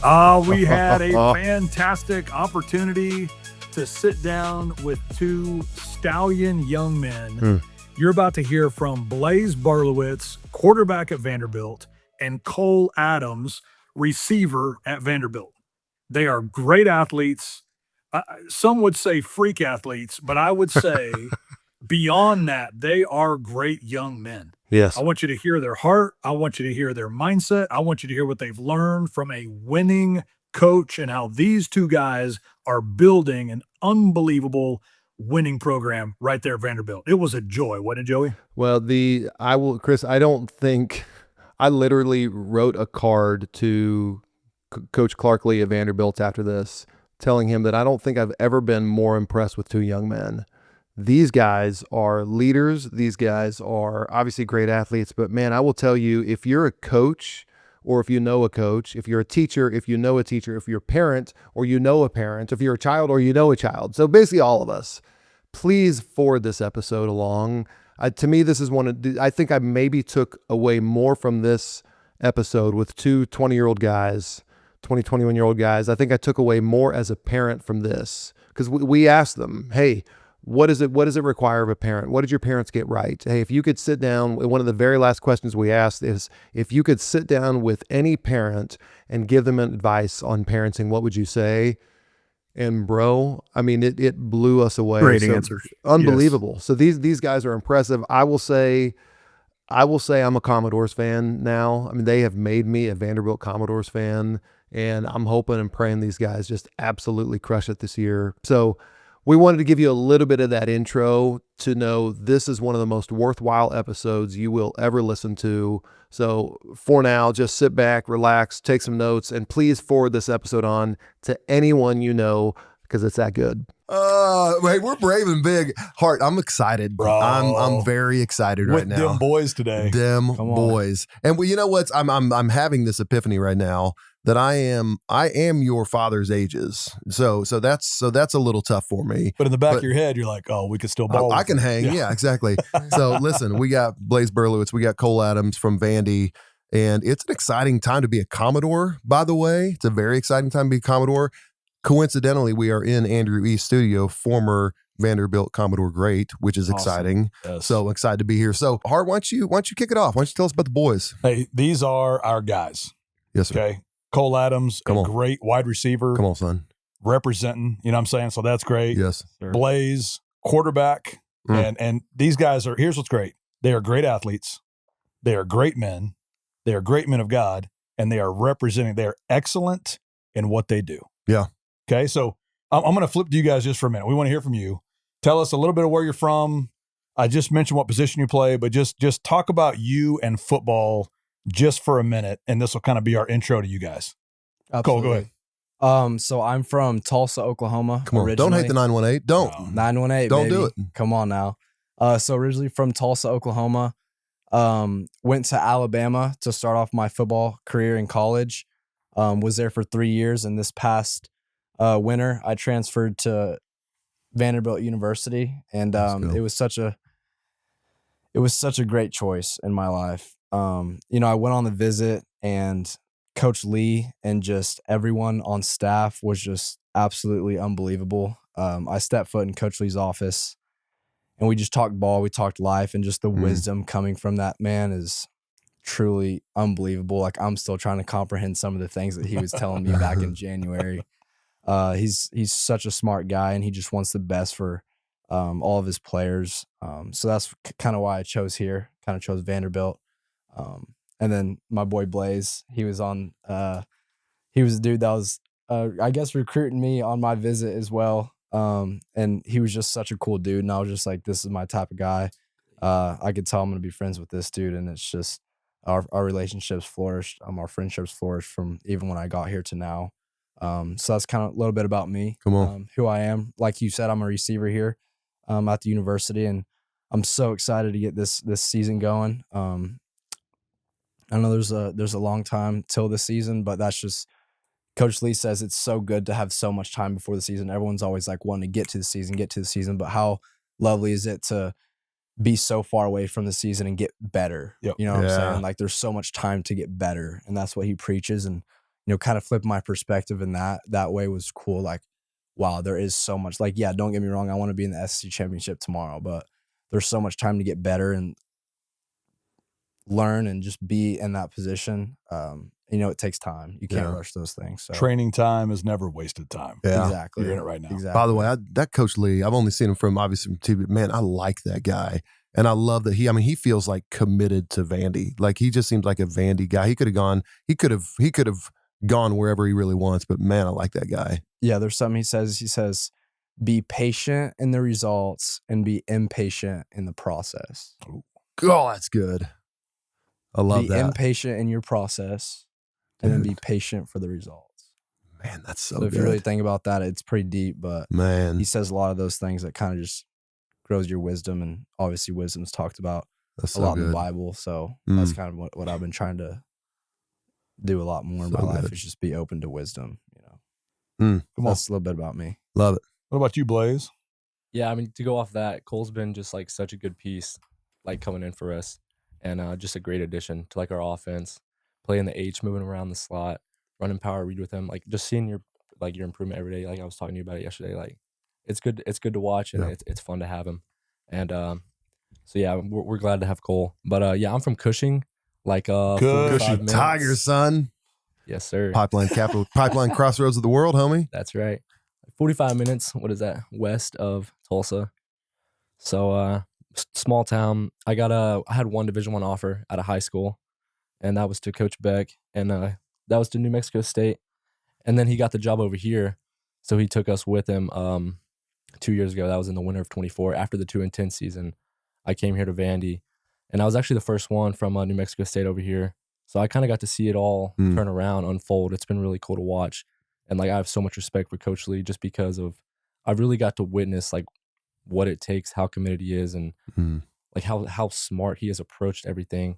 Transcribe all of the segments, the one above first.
We had a fantastic opportunity to sit down with two stallion young men. You're about to hear from Blaze Berlowitz, quarterback at Vanderbilt, and Cole Adams, receiver at Vanderbilt. They are great athletes. Some would say freak athletes, but I would say beyond that, they are great young men. Yes. I want you to hear their heart. I want you to hear their mindset. I want you to hear what they've learned from a winning coach and how these two guys are building an unbelievable winning program right there at Vanderbilt. It was a joy, wasn't it, Joey? Well, Chris, I don't think I literally wrote a card to Coach Clark Lea at Vanderbilt after this, telling him that I don't think I've ever been more impressed with two young men. These guys are leaders. These guys are obviously great athletes, but man, I will tell you, if you're a coach or if you know a coach, if you're a teacher, if you know a teacher, if you're a parent or you know a parent, if you're a child or you know a child, so basically all of us, please forward this episode along. To me, this is I think I maybe took away more from this episode with two 20-year-old guys, 21-year-old guys. I think I took away more as a parent from this because we asked them, hey, what does it require of a parent? What did your parents get right? Hey, if you could sit down, one of the very last questions we asked is, if you could sit down with any parent and give them advice on parenting, what would you say? And bro, I mean, it blew us away. Great answers. Unbelievable. Yes. So these guys are impressive. I will say I'm a Commodores fan now. I mean, they have made me a Vanderbilt Commodores fan, and I'm hoping and praying these guys just absolutely crush it this year. So we wanted to give you a little bit of that intro to know this is one of the most worthwhile episodes you will ever listen to. So for now, just sit back, relax, take some notes, and please forward this episode on to anyone you know because it's that good. Hey, we're brave and big. Hart, I'm excited. Bro. I'm very excited right now. With them boys today. Them boys. And you know what? I'm having this epiphany right now that I am your father's ages. So that's a little tough for me. But in the back of your head, you're like, oh, we could still ball. I can hang. Yeah, exactly. So listen, we got Blaze Berlowitz, we got Cole Adams from Vandy, and it's an exciting time to be a Commodore, by the way. It's a very exciting time to be a Commodore. Coincidentally, we are in Andrew East studio, former Vanderbilt Commodore great, which is exciting. Yes. So excited to be here. So Hart, why don't you kick it off? Why don't you tell us about the boys? Hey, these are our guys. Yes, sir. Okay. Cole Adams, great wide receiver. Come on, son. Representing, you know what I'm saying? So that's great. Yes. Sir. Blaze, quarterback. And these guys here's what's great. They are great athletes. They are great men. They are great men of God. And they are representing, they are excellent in what they do. Yeah. Okay. So I'm going to flip to you guys just for a minute. We want to hear from you. Tell us a little bit of where you're from. I just mentioned what position you play, but just talk about you and football just for a minute, and this will kind of be our intro to you guys. Absolutely. Cole, go ahead. So I'm from Tulsa, Oklahoma. Come on, originally. don't hate the 918. Don't. 918, Don't baby. do it. Come on now. So originally from Tulsa, Oklahoma. Went to Alabama to start off my football career in college. Was there for 3 years, and this past winter, I transferred to Vanderbilt University, and it was such a great choice in my life. I went on the visit, and Coach Lee and just everyone on staff was just absolutely unbelievable. I stepped foot in Coach Lee's office, and we just talked ball, we talked life, and just the wisdom coming from that man is truly unbelievable. Like, I'm still trying to comprehend some of the things that he was telling me back in January. He's such a smart guy, and he just wants the best for all of his players. So that's kind of why I chose Vanderbilt. And then my boy Blaze, he was a dude that was, I guess, recruiting me on my visit as well. And he was just such a cool dude. And I was just like, this is my type of guy. I could tell I'm going to be friends with this dude. And it's just our relationships flourished. Our friendships flourished from even when I got here to now. So that's kind of a little bit about me. Come on. Who I am. Like you said, I'm a receiver here at the university, and I'm so excited to get this season going. I know there's a long time till the season, but that's just Coach Lee says it's so good to have so much time before the season. Everyone's always like wanting to get to the season, but how lovely is it to be so far away from the season and get better? Yep. You know what I'm saying? Like, there's so much time to get better, and that's what he preaches. And kind of flip my perspective in that way was cool. Like, wow, there is so much. Like, yeah, don't get me wrong, I want to be in the SEC championship tomorrow, but there's so much time to get better and learn and just be in that position. It takes time. You can't rush those things. So. Training time is never wasted time. Yeah. Exactly. You're in it right now. Exactly. By the way, that Coach Lee, I've only seen him from TV. Man, I like that guy. And I love that he feels like committed to Vandy. Like he just seems like a Vandy guy. He could have gone wherever he really wants, but man, I like that guy. Yeah, there's something he says, be patient in the results and be impatient in the process. Oh, that's good. I love that. Be impatient in your process and then be patient for the results. Man, that's so So good. if you really think about that, it's pretty deep, but Man, he says a lot of those things that kind of just grows your wisdom, and obviously wisdom's talked about that's a so lot good. in the Bible. So that's kind of what I've been trying to do a lot more in my life is just be open to wisdom. Come on. That's a little bit about me. Love it. What about you, Blaze? Yeah, I mean, to go off that, Cole's been just like such a good piece, like coming in for us, and just a great addition to like our offense. Playing the H, moving around the slot, running power read with him, like just seeing your improvement every day. Like I was talking to you about it yesterday. Like it's good to watch, and it's fun to have him. And so yeah, we're glad to have Cole. But yeah, I'm from Cushing, like Cushing Tigers, son. Yes, sir. Pipeline crossroads of the world, homie. That's right. 45 minutes. What is that? West of Tulsa. So small town. I had one Division I offer out of high school, and that was to Coach Beck, and that was to New Mexico State. And then he got the job over here, so he took us with him 2 years ago. That was in the winter of 24. After the 2-10 season, I came here to Vandy, and I was actually the first one from New Mexico State over here. So I kind of got to see it all turn around, unfold. It's been really cool to watch. And like I have so much respect for Coach Lee just because of I've really got to witness like what it takes, how committed he is, and like how smart he has approached everything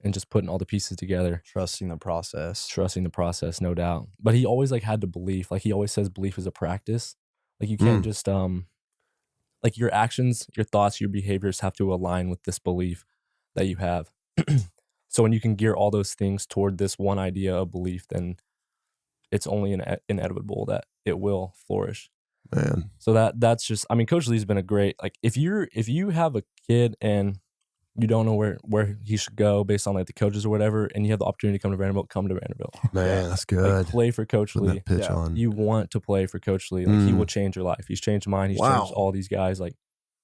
and just putting all the pieces together. Trusting the process, No doubt. But he always like had the belief. Like he always says belief is a practice. Like you can't just like your actions, your thoughts, your behaviors have to align with this belief that you have. So when you can gear all those things toward this one idea of belief, then it's only inevitable that it will flourish. Man. So that's just, I mean, Coach Lee's been a great, like if you have a kid and you don't know where he should go based on like the coaches or whatever, and you have the opportunity to come to Vanderbilt. Man, that's good. Like, play for Coach Putting Lee. that pitch on. You want to play for Coach Lee. Like he will change your life. He's changed mine. He's changed all these guys. Like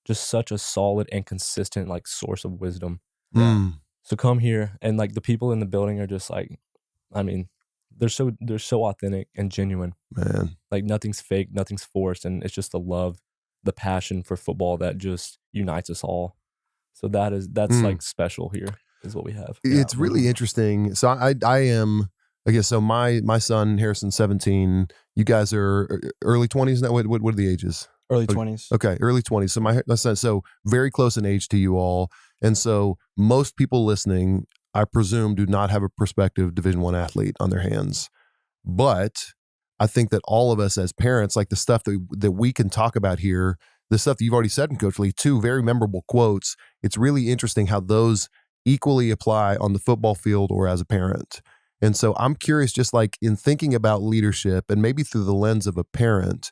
just such a solid and consistent like source of wisdom. So come here, and like the people in the building are just like, I mean, they're so authentic and genuine. Man, like nothing's fake, nothing's forced, and it's just the love, the passion for football that just unites us all. So that's like special here is what we have. It's really interesting. So I am, I guess, so my son, Harrison's 17. You guys are early 20s now? What are the ages? Early 20s. Okay, early 20s. So my son, so very close in age to you all. And so most people listening, I presume, do not have a prospective Division I athlete on their hands. But I think that all of us as parents, like the stuff that we can talk about here, the stuff that you've already said in Coach Lee, 2 very memorable quotes, it's really interesting how those equally apply on the football field or as a parent. And so I'm curious, just like in thinking about leadership and maybe through the lens of a parent,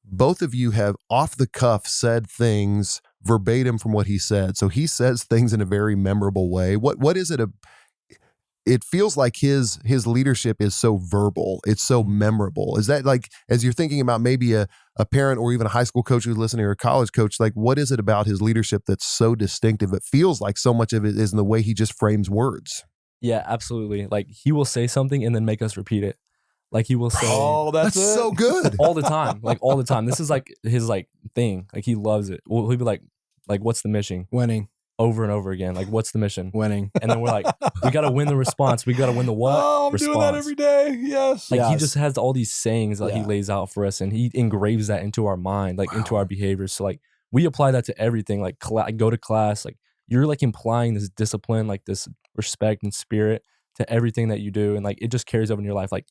both of you have off the cuff said things verbatim from what he said. So he says things in a very memorable way. What is it? It feels like his leadership is so verbal. It's so memorable. Is that like, as you're thinking about maybe a parent or even a high school coach who's listening or a college coach, like what is it about his leadership that's so distinctive? It feels like so much of it is in the way he just frames words. Yeah, absolutely. Like he will say something and then make us repeat it. Like he will say, "Oh, that's so good." all the time. Like all the time. This is like his like thing. Like he loves it. Well, he'll be like, what's the mission? Winning. Over and over again. Like, what's the mission? Winning. And then we're like, we got to win the response. We got to win the what? Oh, I'm response. doing that every day. Yes. Like he just has all these sayings that he lays out for us, and he engraves that into our mind, like into our behaviors. So like we apply that to everything. Like go to class. Like you're like implying this discipline, like this respect and spirit to everything that you do, and like it just carries over in your life. Like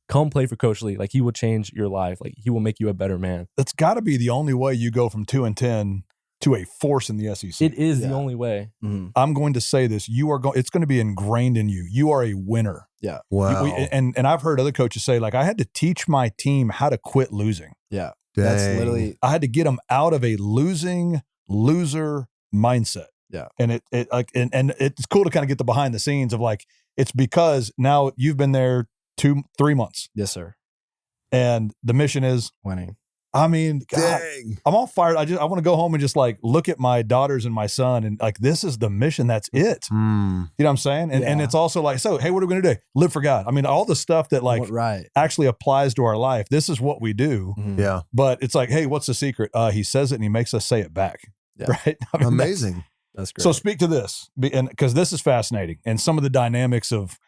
come play for Coach Lee. Like he will change your life. Like he will make you a better man. That's got to be the only way you go from 2-10 to a force in the SEC. It is the only way. I'm going to say this. It's going to be ingrained in you. You are a winner. Yeah. Wow. And I've heard other coaches say, like, I had to teach my team how to quit losing. Yeah. Dang. That's literally, I had to get them out of a loser mindset. Yeah. And and it's cool to kind of get the behind the scenes of like, it's because now you've been there 2-3 months yes, sir. and the mission is, Winning. I mean, God, Dang. I'm all fired. I want to go home and just like look at my daughters and my son and like, this is the mission. That's it. Mm. You know what I'm saying? And Yeah. it's also like, so, hey, what are we going to do? Live for God. I mean, all the stuff that like Right. actually applies to our life. This is what we do. Mhm. Yeah. But it's like, hey, what's the secret? He says it and he makes us say it back. Yeah. Right? I mean, Amazing. That's great. So speak to this, because this is fascinating, and some of the dynamics of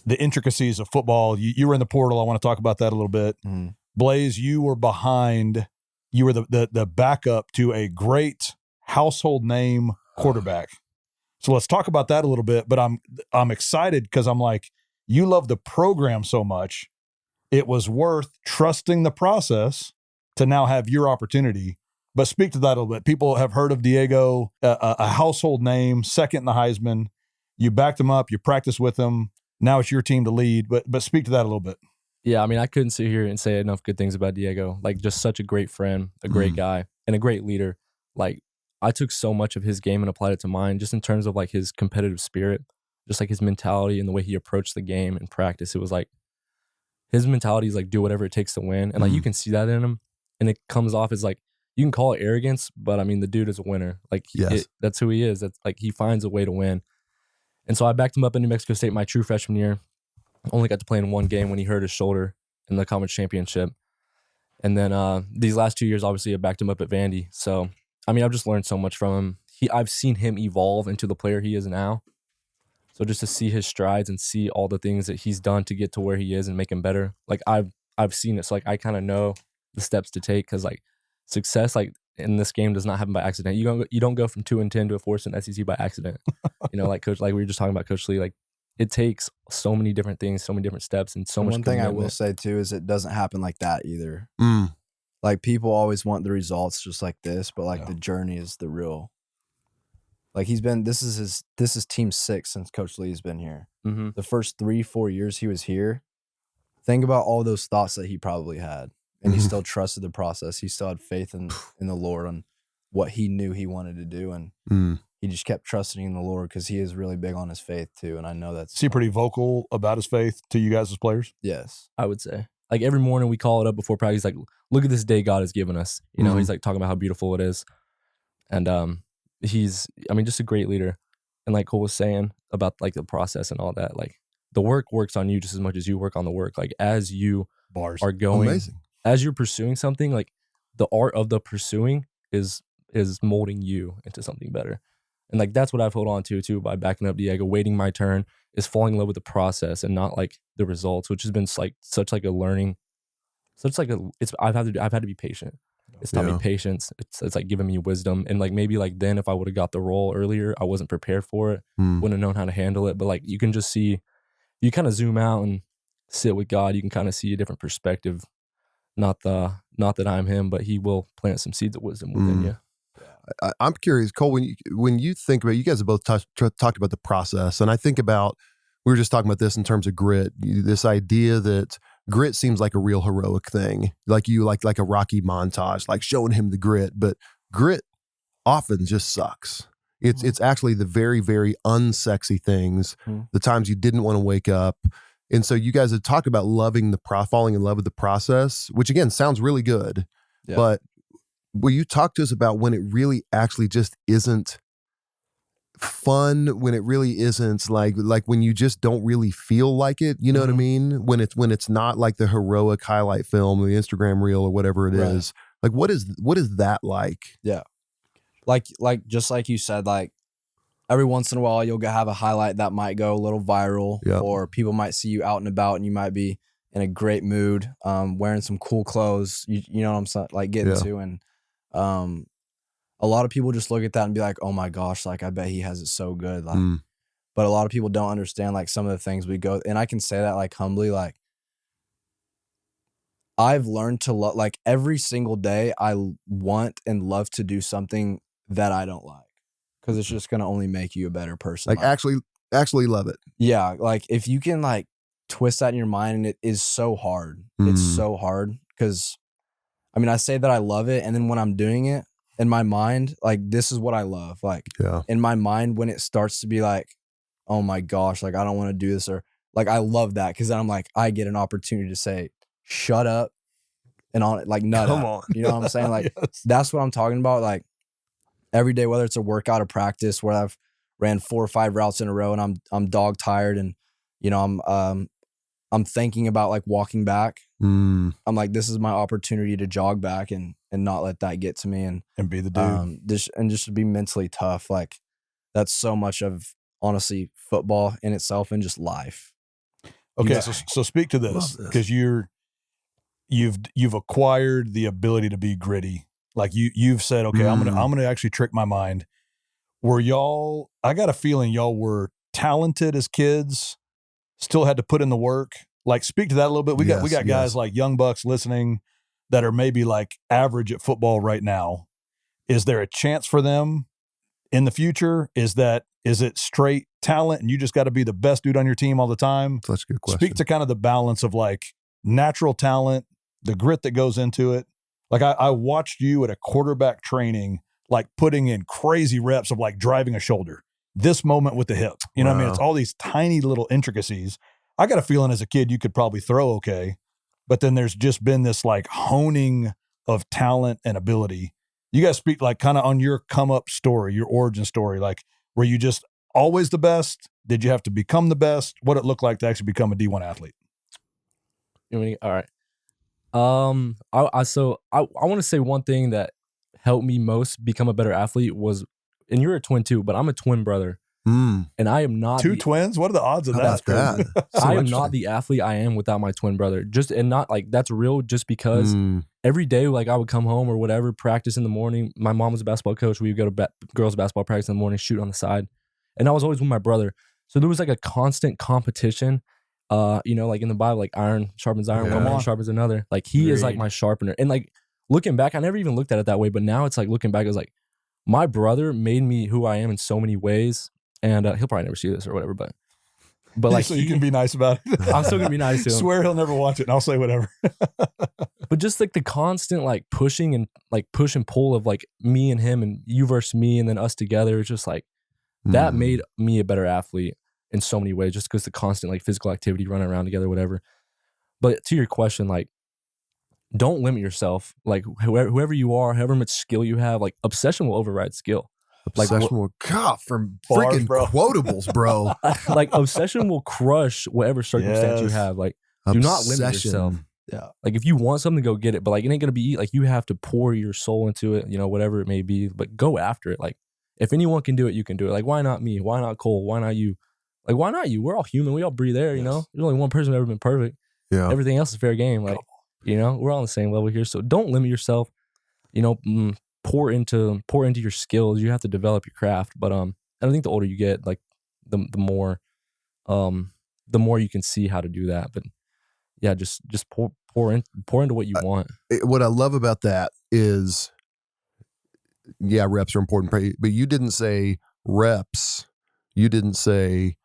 the intricacies of football. You were in the portal. I want to talk about that a little bit. Mhm. Blaze, you were behind. You were the backup to a great household name quarterback. So let's talk about that a little bit. But I'm excited because I'm like, you love the program so much, it was worth trusting the process to now have your opportunity. But speak to that a little bit. People have heard of Diego, a household name, second in the Heisman. You backed him up. You practiced with him. Now it's your team to lead. But speak to that a little bit. Yeah, I mean, I couldn't sit here and say enough good things about Diego. Like, just such a great friend, a great guy, and a great leader. Like, I took so much of his game and applied it to mine, just in terms of like his competitive spirit, just like his mentality and the way he approached the game and practice. It was like his mentality is like do whatever it takes to win, and like you can see that in him, and it comes off as like, you can call it arrogance, but I mean, the dude is a winner. Like, Yes. that's who he is. That's like, he finds a way to win. And so I backed him up in New Mexico State my true freshman year. Only got to play in one game when he hurt his shoulder in the conference championship. And then these last 2 years, obviously, I backed him up at Vandy. So, I mean, I've just learned so much from him. I've seen him evolve into the player he is now. So just to see his strides and see all the things that he's done to get to where he is and make him better, like I've seen it. So like I kind of know the steps to take, because like success like in this game does not happen by accident. You don't go from 2-10 to a 4th in SEC by accident. You know, like we were just talking about Coach Lee, like it takes so many different things, so many different steps, and so much. One thing I will commitment. say too is it doesn't happen like that either. Mm. Like, people always want the results just like this, but like Yeah. the journey is the real. Like, this is team 6 since Coach Lee's been here. Mhm. The first 3-4 years he was here, think about all those thoughts that he probably had, and he still trusted the process. He still had faith in the Lord on what he knew he wanted to do, and Mm. he just kept trusting in the Lord because he is really big on his faith too. And I know that's Is he pretty vocal about his faith to you guys as players? yes. I would say. Like every morning we call it up before practice, like, look at this day God has given us. You know, Mhm. he's like talking about how beautiful it is. And he's, I mean, just a great leader. And like Cole was saying about like the process and all that, like the work works on you just as much as you work on the work. Like as you Bars. are going, Amazing. as you're pursuing something, like the art of the pursuing is molding you into something better. And like that's what I've held on to too by backing up Diego, waiting my turn, is falling in love with the process and not like the results, which has been like such like a learning, such like a it's I've had to be patient. It's taught Yeah. me patience. It's like giving me wisdom. And like maybe like then if I would have got the role earlier, I wasn't prepared for it, Mm. wouldn't have known how to handle it. But like you can just see, you kind of zoom out and sit with God, you can kind of see a different perspective. Not that I'm him, but he will plant some seeds of wisdom within Mm. you. I'm curious, Cole, when you think about, you guys have both talked about the process, and I think about, we were just talking about this in terms of grit, this idea that grit seems like a real heroic thing, like a Rocky montage, like showing him the grit, but grit often just sucks. It's actually the very, very unsexy things, the times you didn't want to wake up. And so you guys have talked about falling in love with the process, which again sounds really good, Yeah. but will you talk to us about when it really actually just isn't fun, when it really isn't like when you just don't really feel like it, you know what I mean? When it's not like the heroic highlight film or the Instagram reel or whatever it Right. is. Like what is that like? Like just like you said, like every once in a while you'll have a highlight that might go a little viral, Yep. or people might see you out and about and you might be in a great mood, wearing some cool clothes, you know what I'm saying, like getting Yeah. to, and a lot of people just look at that and be like, oh my gosh, like I bet he has it so good, like Mm. but a lot of people don't understand like some of the things we go, and I can say that like humbly, like I've learned to love, like every single day I want and love to do something that I don't like, because it's just going to only make you a better person. Like actually love it. Yeah, like if you can like twist that in your mind, and it is so hard. It's so hard because, I mean, I say that I love it, and then when I'm doing it in my mind, like, this is what I love. Like, in my mind, when it starts to be like, oh my gosh, like, I don't want to do this, or like, I love that because then I'm like, I get an opportunity to say, shut up, and on it, like, nut Come out. on. You know what I'm saying? Like, Yes. that's what I'm talking about. Like, every day, whether it's a workout or practice where I've ran 4 or 5 routes in a row and I'm dog tired, and you know, I'm thinking about like walking back. I'm like, this is my opportunity to jog back and not let that get to me, and be the dude. just to be mentally tough. Like, that's so much of, honestly, football in itself and just life. Okay, so speak to this, because you've acquired the ability to be gritty. Like you've said, okay, I'm gonna actually trick my mind. Were y'all? I got a feeling y'all were talented as kids, still had to put in the work. Like, speak to that a little bit. We got guys like young bucks listening that are maybe like average at football right now. Is there a chance for them in the future? Is it straight talent and you just got to be the best dude on your team all the time? That's a good question. Speak to kind of the balance of like natural talent, the grit that goes into it. Like, I watched you at a quarterback training, like putting in crazy reps of like driving a shoulder, this moment with the hip. You know what I mean? It's all these tiny little intricacies. I got a feeling as a kid you could probably throw okay, but then there's just been this like honing of talent and ability. You guys speak like kind of on your come up story, your origin story. Like, were you just always the best? Did you have to become the best? What it looked like to actually become a D1 athlete? All right. I want to say one thing that helped me most become a better athlete was, and you're a twin too, but I'm a twin brother. And I am not Two twins. What are the odds of How that? about that? I am not the athlete I am without my twin brother. Not like that's real, just because every day, like, I would come home or whatever, practice in the morning. My mom was a basketball coach. We would go to girls basketball practice in the morning, shoot on the side. And I was always with my brother. So there was like a constant competition. Like in the Bible, like iron sharpens iron, one man sharpens another. Like, he is like my sharpener. And like, looking back, I never even looked at it that way. But now it's like, looking back, it's like, my brother made me who I am in so many ways. And he'll probably never see this or whatever, but like, so you can be nice about it. I'm still gonna be nice to him. Swear he'll never watch it, and I'll say whatever. But just like the constant like pushing and like push and pull of like me and him and you versus me and then us together, it's just like that made me a better athlete in so many ways, just because the constant like physical activity, running around together, whatever. But to your question, like, don't limit yourself. Like, whoever you are, however much skill you have, like, obsession will override skill. Obsession will, God, from freaking quotables, bro. Like, obsession will crush whatever circumstance you have. Like, do not limit yourself. Yeah. Like, if you want something, go get it. But like, it ain't gonna be like, you have to pour your soul into it, whatever it may be. But go after it. Like, if anyone can do it, you can do it. Like, why not me? Why not Cole? Why not you? Like, why not you? We're all human. We all breathe air, you know? There's only one person who's ever been perfect. Yeah. Everything else is fair game. Like, we're all on the same level here. So don't limit yourself. Pour into your skills. You have to develop your craft. But I think the older you get, like, the more you can see how to do that. But yeah, just pour into what you want. What I love about that is, yeah, reps are important, but you didn't say reps. You didn't say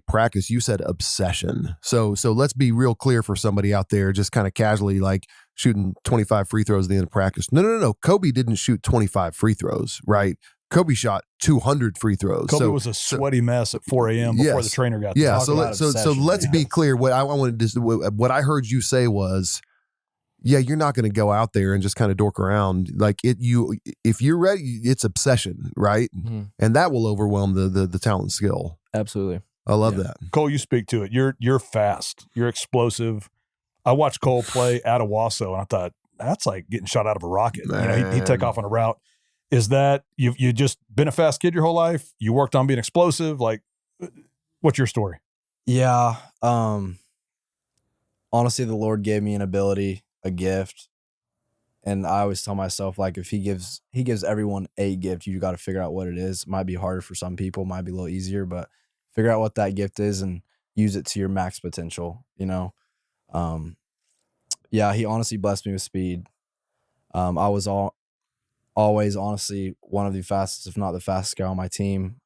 practice. You said obsession. So let's be real clear for somebody out there, just kind of casually, like, shooting 25 free throws at the end of practice. No. Kobe didn't shoot 25 free throws, right? Kobe shot 200 free throws. Kobe was a sweaty mess at 4 a.m. before the trainer got there. Yeah, so let's be clear. What I heard you say was, yeah, you're not going to go out there and just kind of dork around. Like, if you're ready, it's obsession, right? Mm-hmm. And that will overwhelm the talent and skill. Absolutely. I love that. Cole, you speak to it. You're fast. You're explosive. I watched Cole play at Owasso, and I thought, that's like getting shot out of a rocket. He'd take off on a route. Is that you just been a fast kid your whole life? You worked on being explosive? Like, what's your story? Yeah. Honestly, the Lord gave me an ability, a gift. And I always tell myself, like, if he gives everyone a gift, you got to figure out what it is. It might be harder for some people, might be a little easier, but figure out what that gift is and use it to your max potential, Yeah, he honestly blessed me with speed. I was always honestly one of the fastest, if not the fastest guy on my team,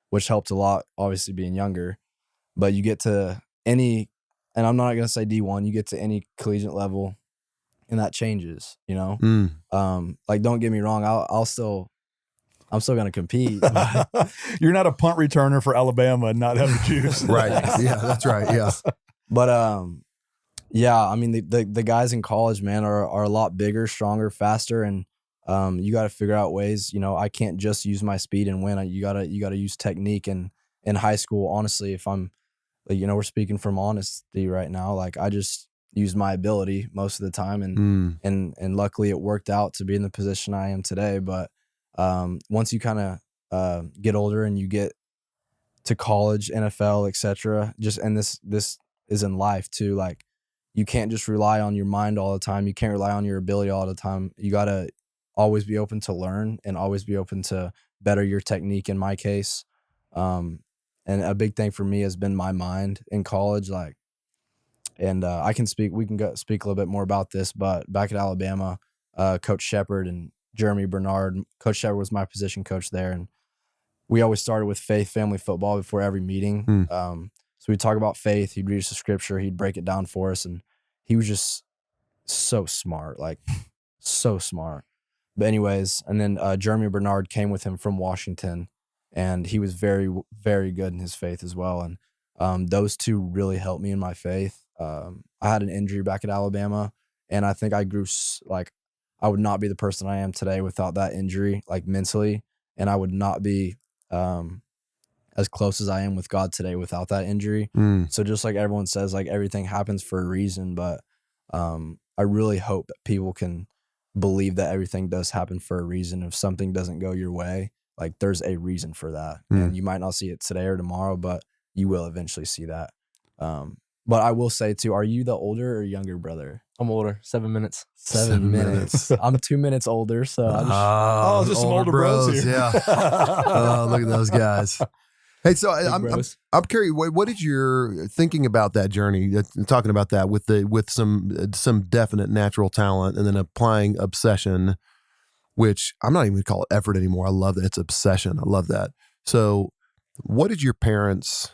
which helped a lot, obviously being younger. But you get to any, and I'm not going to say D1, you get to any collegiate level and that changes, you know? Like, don't get me wrong. I'm still going to compete. But, You're not a punt returner for Alabama and not have the juice. Right. Yeah, that's right. Yeah. but yeah, I mean, the guys in college, man, are a lot bigger, stronger, faster. And you got to figure out ways, you know, I can't just use my speed and win. You got to use technique. And in high school, honestly, if I'm, you know, we're speaking from honesty right now, like I just used my ability most of the time. And luckily it worked out to be in the position I am today. But once you kind of get older and you get to college, NFL, etc., and this is in life too, like you can't just rely on your mind all the time. You can't rely on your ability all the time. You got to always be open to learn and always be open to better your technique in my case. And a big thing for me has been my mind in college. Like, and we can go speak a little bit more about this, but back at Alabama, Coach Shepard and Jeremy Bernard, Coach Shepard was my position coach there. And we always started with faith, family, football before every meeting. So we'd talk about faith. He'd read us the scripture. He'd break it down for us. And he was just so smart, like so smart. But anyways, and then Jeremy Bernard came with him from Washington, and he was very, very good in his faith as well. And those two really helped me in my faith. I had an injury back at Alabama, and I think I grew, like, I would not be the person I am today without that injury, like mentally, and I would not be as close as I am with God today without that injury. So just like everyone says, like everything happens for a reason, but I really hope that people can believe that everything does happen for a reason. If something doesn't go your way, like there's a reason for that. And you might not see it today or tomorrow, but you will eventually see that. But I will say too, are you the older or younger brother? I'm older, 7 minutes. 7 minutes. I'm 2 minutes older, so I just just some older bros here. Yeah. Oh, look at those guys. Hey, so I'm curious. What is your thinking about that journey? Talking about that with some definite natural talent, and then applying obsession, which I'm not even going to call it effort anymore. I love that it's obsession. I love that. So, what did your parents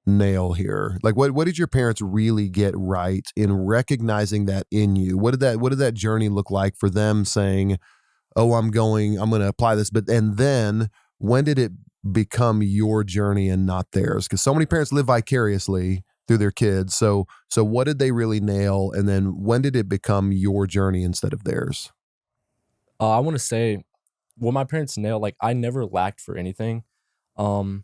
nail here? Like, what did your parents really get right in recognizing that in you? What did that journey look like for them? Saying, "Oh, I'm going to apply this," and then when did it become your journey and not theirs? Because so many parents live vicariously through their kids. So what did they really nail? And then when did it become your journey instead of theirs? I want to say what my parents nailed, like I never lacked for anything. And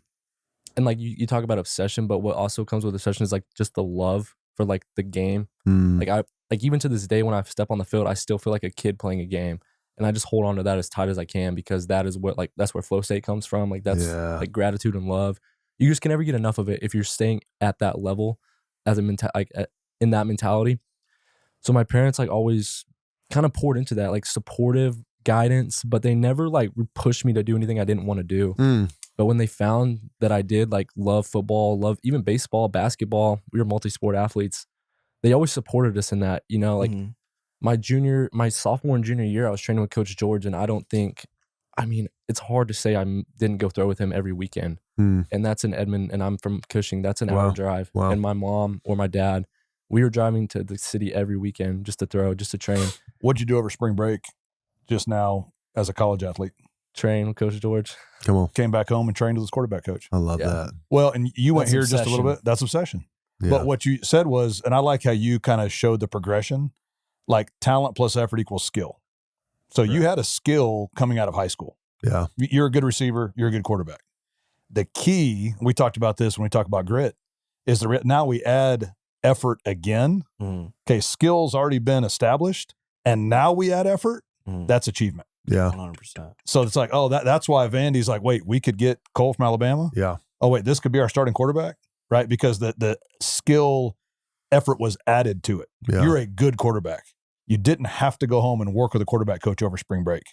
like you talk about obsession, but what also comes with obsession is like just the love for like the game. Like even to this day, when I step on the field, I still feel like a kid playing a game. And I just hold on to that as tight as I can, because that is what, like, that's where flow state comes from. Like, that's like gratitude and love. You just can never get enough of it if you're staying at that level as in that mentality. So my parents like always kind of poured into that, like supportive guidance, but they never like pushed me to do anything I didn't want to do. But when they found that I did like love football, love even baseball, basketball, we were multi-sport athletes, they always supported us in that, you know, like my sophomore and junior year, I was training with Coach George, and it's hard to say I didn't go throw with him every weekend. And that's in Edmond, and I'm from Cushing. That's an hour drive. And my mom or my dad, we were driving to the city every weekend just to throw, just to train. What'd you do over spring break just now as a college athlete? Train with Coach George. Come on. Came back home and trained as a quarterback coach. I love that. Well, and you went That's here obsession. just a little bit. That's obsession. Yeah. But what you said was, and I like how you kind of showed the progression, like talent plus effort equals skill. So you had a skill coming out of high school. Yeah. You're a good receiver. You're a good quarterback. The key, we talked about this when we talk about grit, is now we add effort again. Okay, skills already been established, and now we add effort. That's achievement. Yeah. 100%. So it's like, oh, that's why Vandy's like, wait, we could get Cole from Alabama? Yeah. Oh, wait, this could be our starting quarterback, right? Because the skill effort was added to it. Yeah. You're a good quarterback. You didn't have to go home and work with a quarterback coach over spring break,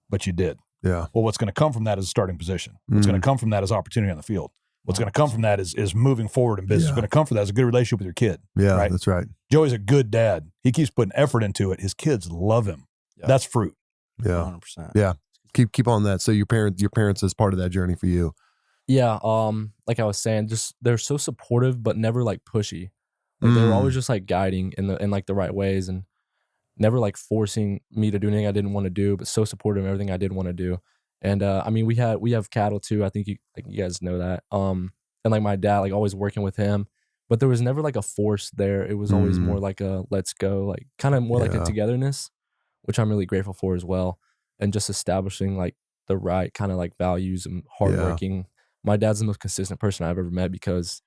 but you did. Yeah. Well, what's going to come from that is a starting position. What's going to come from that is opportunity on the field. What's going to come from that is moving forward in business. What's going to come from that is a good relationship with your kid. Yeah, right? that's right. Joey's a good dad. He keeps putting effort into it. His kids love him. Yep. That's fruit. Yeah. 100%. Yeah. Keep on that. So your parents is part of that journey for you. Yeah, like I was saying, just they're so supportive, but never like pushy. Like they were always just like guiding in like the right ways, and never like forcing me to do anything I didn't want to do, but so supportive of everything I did want to do. And I mean, we have cattle too. I think you guys know that. And like my dad, like always working with him, but there was never like a force there. It was always more like a let's go, like kind of more like a Yeah. togetherness, which I'm really grateful for as well. And just establishing like the right kind of like values and hardworking. My dad's the most consistent person I've ever met because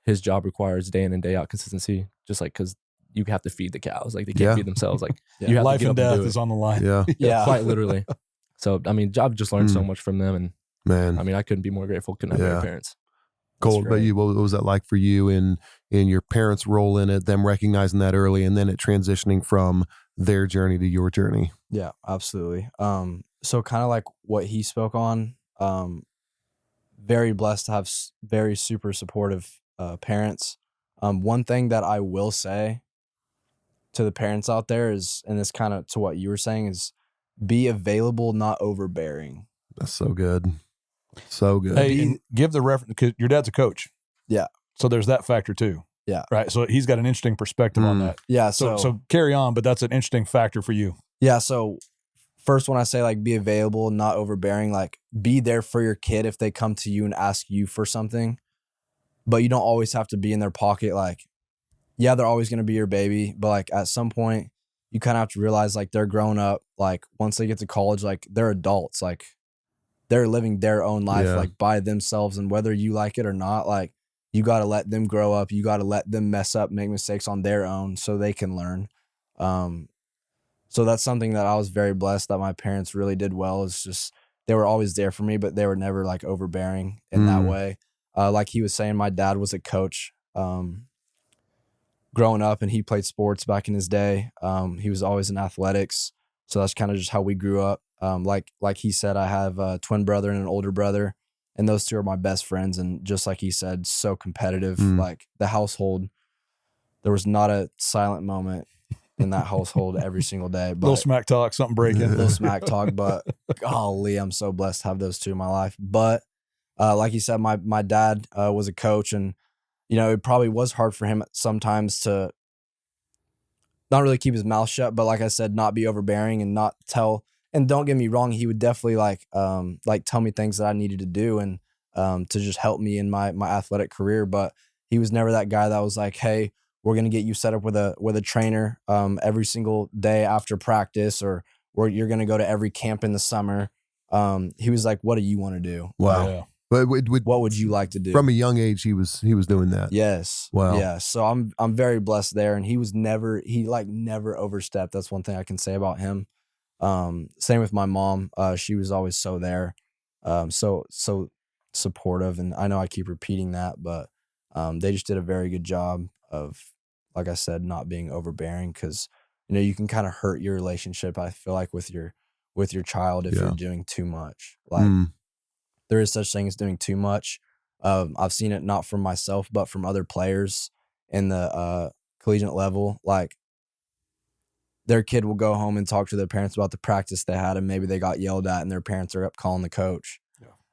his job requires day in and day out consistency, just like because you have to feed the cows. Like they can't feed themselves. Like you have Life to get and up death and do is it. on the line. Yeah. Yeah. Quite literally. So, I mean, I've just learned so much from them. And Man. I mean, I couldn't be more grateful. Couldn't have better parents. Cole, but you, what was that like for you in your parents' role in it, them recognizing that early and then it transitioning from their journey to your journey? Yeah, absolutely. So kind of like what he spoke on, very blessed to have very super supportive parents. One thing that I will say to the parents out there is, and it's kind of to what you were saying, is be available, not overbearing. That's so good. So good. Hey, and give the reference because your dad's a coach. Yeah. So there's that factor too. Yeah. Right. So he's got an interesting perspective on that. Yeah. So carry on, but that's an interesting factor for you. Yeah. So first, when I say like be available, not overbearing, like be there for your kid if they come to you and ask you for something, but you don't always have to be in their pocket. Like, yeah, they're always going to be your baby, but like at some point you kind of have to realize like they're grown up. Like once they get to college, like they're adults, like they're living their own life, like by themselves. And whether you like it or not, like you got to let them grow up. You got to let them mess up, make mistakes on their own so they can learn. So that's something that I was very blessed that my parents really did well. Is just, they were always there for me, but they were never like overbearing in that way. Like he was saying, my dad was a coach, growing up, and he played sports back in his day. He was always in athletics. So that's kind of just how we grew up. Like he said, I have a twin brother and an older brother, and those two are my best friends. And just like he said, so competitive. Like the household, there was not a silent moment in that household every single day. But Little smack talk, something breaking. little smack talk, but golly, I'm so blessed to have those two in my life. But like you said, my dad was a coach, and you know, it probably was hard for him sometimes to not really keep his mouth shut, but like I said, not be overbearing and not tell. And don't get me wrong, he would definitely like tell me things that I needed to do and to just help me in my athletic career. But he was never that guy that was like, hey, we're gonna get you set up with a trainer every single day after practice, or you're gonna go to every camp in the summer. He was like, what do you want to do? Wow. Yeah. But What would you like to do? from a young age, he was doing that. Yes. Wow. Yeah. So I'm very blessed there, and he never overstepped. That's one thing I can say about him. Same with my mom. She was always so there, so supportive, and I know I keep repeating that, but they just did a very good job of, like I said, not being overbearing, because you know you can kind of hurt your relationship, I feel like, with your child if you're doing too much. Like there is such thing as doing too much. I've seen it not from myself, but from other players in the collegiate level. Like their kid will go home and talk to their parents about the practice they had, and maybe they got yelled at, and their parents are up calling the coach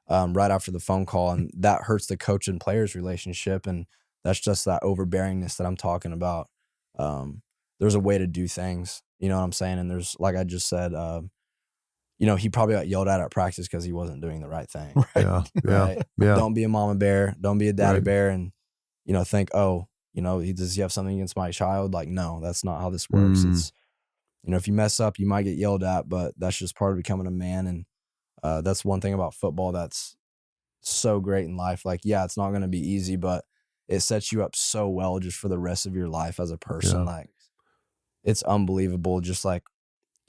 right after the phone call, and that hurts the coach and players relationship. And that's just that overbearingness that I'm talking about. There's a way to do things, you know what I'm saying? And there's, like I just said, you know, he probably got yelled at practice because he wasn't doing the right thing. Yeah. Right? Yeah. Don't be a mama bear. Don't be a daddy Right. bear. And, you know, think, oh, you know, does he have something against my child? Like, no, that's not how this works. It's, you know, if you mess up, you might get yelled at, but that's just part of becoming a man. And that's one thing about football that's so great in life. Like, yeah, it's not going to be easy, but it sets you up so well just for the rest of your life as a person. Yeah. Like, it's unbelievable. Just like,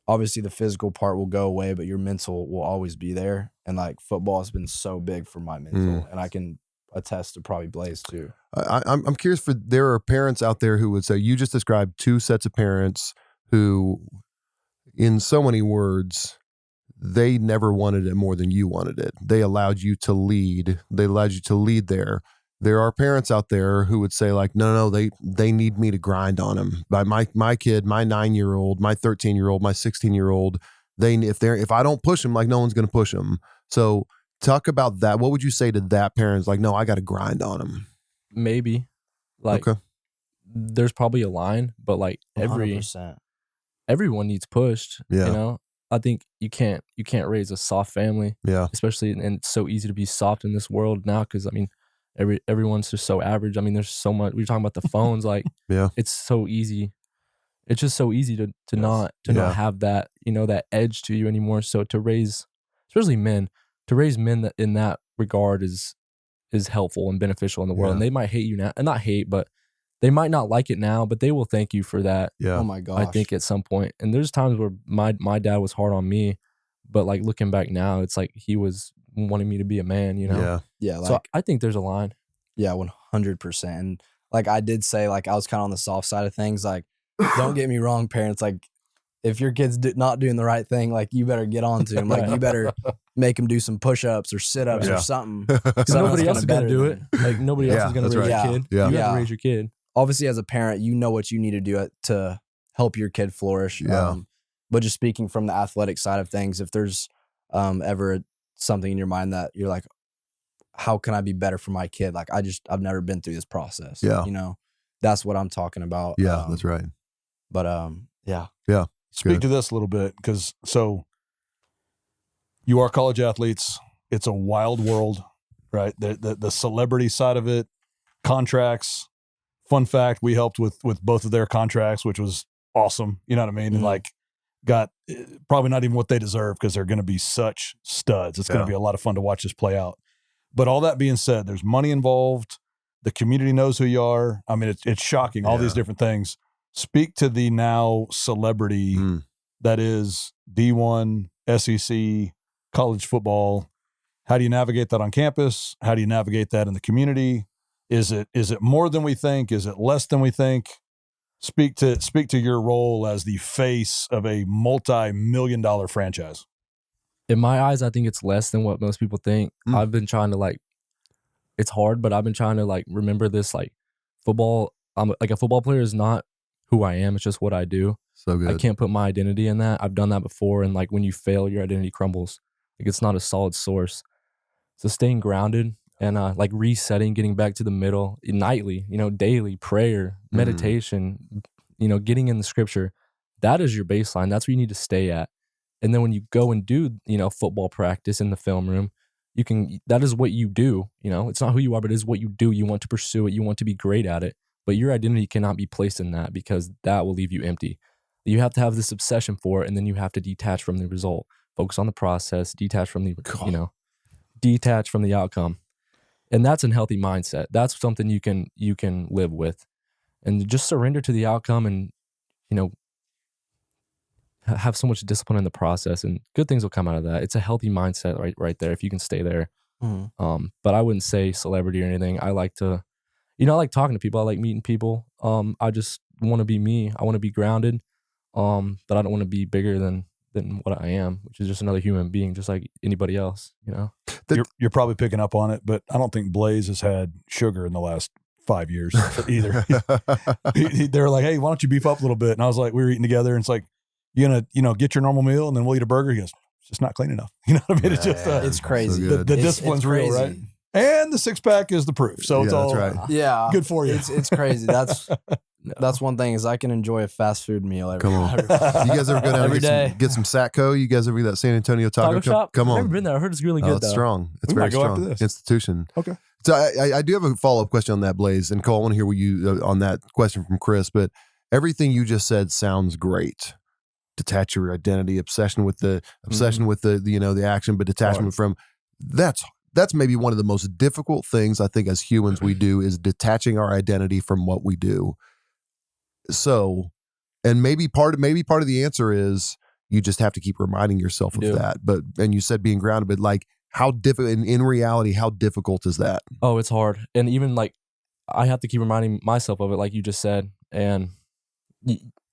obviously the physical part will go away, but your mental will always be there. And like football has been so big for my mental, and I can attest to probably Blaze too. I'm curious, there are parents out there who would say, you just described two sets of parents who, in so many words, they never wanted it more than you wanted it. They allowed you to lead. They allowed you to lead there. There are parents out there who would say like, no, they need me to grind on them. By my kid, my 9-year-old, my 13-year-old, my 16-year-old, if I don't push them, like no one's going to push them. So Talk about that. What would you say to that parent? Like, no, I got to grind on them. Maybe like Okay. there's probably a line, but like 100%. everyone needs pushed. Yeah. You know, I think you can't raise a soft family, Yeah. especially, and it's so easy to be soft in this world now. Cause I mean, everyone's just so average. I mean, there's so much, we were talking about the phones, like Yeah. it's so easy. It's just so easy to not Yeah. have that, you know, that edge to you anymore. So to raise, especially men, to raise men that in that regard is helpful and beneficial in the world. Yeah. And they might hate you now, and not hate, but they might not like it now, but they will thank you for that. Yeah. Oh my gosh. I think at some point. And there's times where my dad was hard on me, but like looking back now, it's like he was wanting me to be a man, you know? Yeah. Yeah, like So I think there's a line. yeah, 100%. And like I did say, like I was kind of on the soft side of things. Like, don't get me wrong, parents. Like, if your kid's not doing the right thing, like you better get on to him. Like you better make him do some push-ups or sit-ups Yeah. or something. Because nobody else is going to do it. Like nobody else Yeah, is going that's to raise right. your kid. Yeah. You have Yeah. to raise your kid. Obviously, as a parent, you know what you need to do to help your kid flourish. Yeah. But just speaking from the athletic side of things, if there's ever something in your mind that you're like, how can I be better for my kid? Like I've never been through this process. Yeah. You know, that's what I'm talking about. Yeah. That's right. But yeah. Speak Good. to this a little bit, because so you are college athletes. It's a wild world, right? The celebrity side of it, contracts. Fun fact: we helped with both of their contracts, which was awesome. You know what I mean? And like, got probably not even what they deserve, because they're going to be such studs. It's going to be a lot of fun to watch this play out. But all that being said, there's money involved. The community knows who you are. I mean, it's shocking. All these different things. Speak to the now celebrity that is D1, SEC, college football. How do you navigate that on campus? How do you navigate that in the community? Is it more than we think? Is it less than we think? Speak to your role as the face of a multi-million-dollar franchise. In my eyes, I think it's less than what most people think. I've been trying to like, it's hard, but I've been trying to like remember this, like football. Like a football player is not who I am. It's just what I do. So good. I can't put my identity in that. I've done that before. And like when you fail, your identity crumbles. Like it's not a solid source. So staying grounded and like resetting, getting back to the middle nightly, you know, daily prayer, meditation, you know, getting in the scripture. That is your baseline. That's where you need to stay at. And then when you go and do, you know, football practice in the film room, that is what you do. You know, it's not who you are, but it is what you do. You want to pursue it. You want to be great at it. But your identity cannot be placed in that, because that will leave you empty. You have to have this obsession for it, and then you have to detach from the result. Focus on the process, detach from the, you know, detach from the outcome. And that's a healthy mindset. That's something you can live with. And just surrender to the outcome, and, you know, have so much discipline in the process, and good things will come out of that. It's a healthy mindset right there if you can stay there. But I wouldn't say celebrity or anything. I like to, you know, I like talking to people. I like meeting people. I just want to be me. I want to be grounded. But I don't want to be bigger than what I am, which is just another human being, just like anybody else, you know? You're probably picking up on it, but I don't think Blaze has had sugar in the last 5 years either. They were like, hey, why don't you beef up a little bit? And I was like, we were eating together, and it's like, you gonna, you know, get your normal meal and then we'll eat a burger. He goes, it's just not clean enough. You know what I mean? It's just It's crazy. So the good. discipline's real, crazy. right? And the 6-pack is the proof. So it's Yeah, all that's right. Yeah. good for you. It's crazy. That's one thing, is I can enjoy a fast food meal every Come on. You guys ever go down Every and day. get some Satco? You guys ever get that San Antonio taco Shop? Come I've on. never been there. I heard it's really Oh, good it's though. strong. It's We very might go strong. after this. Institution. Okay. So I do have a follow-up question on that, Blaze. And Cole, I want to hear what you on that question from Chris. But everything you just said sounds great. Detach your identity, obsession with the you know, the action, but detachment from that's maybe one of the most difficult things I think as humans we do, is detaching our identity from what we do. So, and maybe part of the answer is you just have to keep reminding yourself of that. But and you said being grounded, but like how difficult in reality, how difficult is that? Oh, it's hard. And even like, I have to keep reminding myself of it, like you just said. And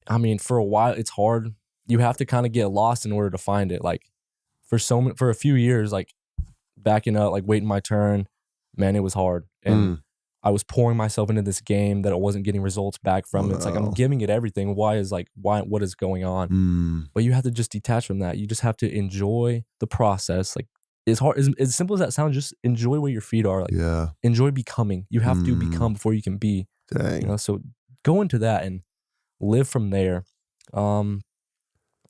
I mean, for a while, it's hard. You have to kind of get lost in order to find it. Like for a few years, like backing up, like waiting my turn, man, it was hard. And I was pouring myself into this game that I wasn't getting results back from. It's like, I'm giving it everything. What is going on? But you have to just detach from that. You just have to enjoy the process. Like, it's hard. As simple as that sounds, just enjoy where your feet are. Like, Yeah. enjoy becoming. You have to become before you can be. Dang. You know, so go into that and live from there.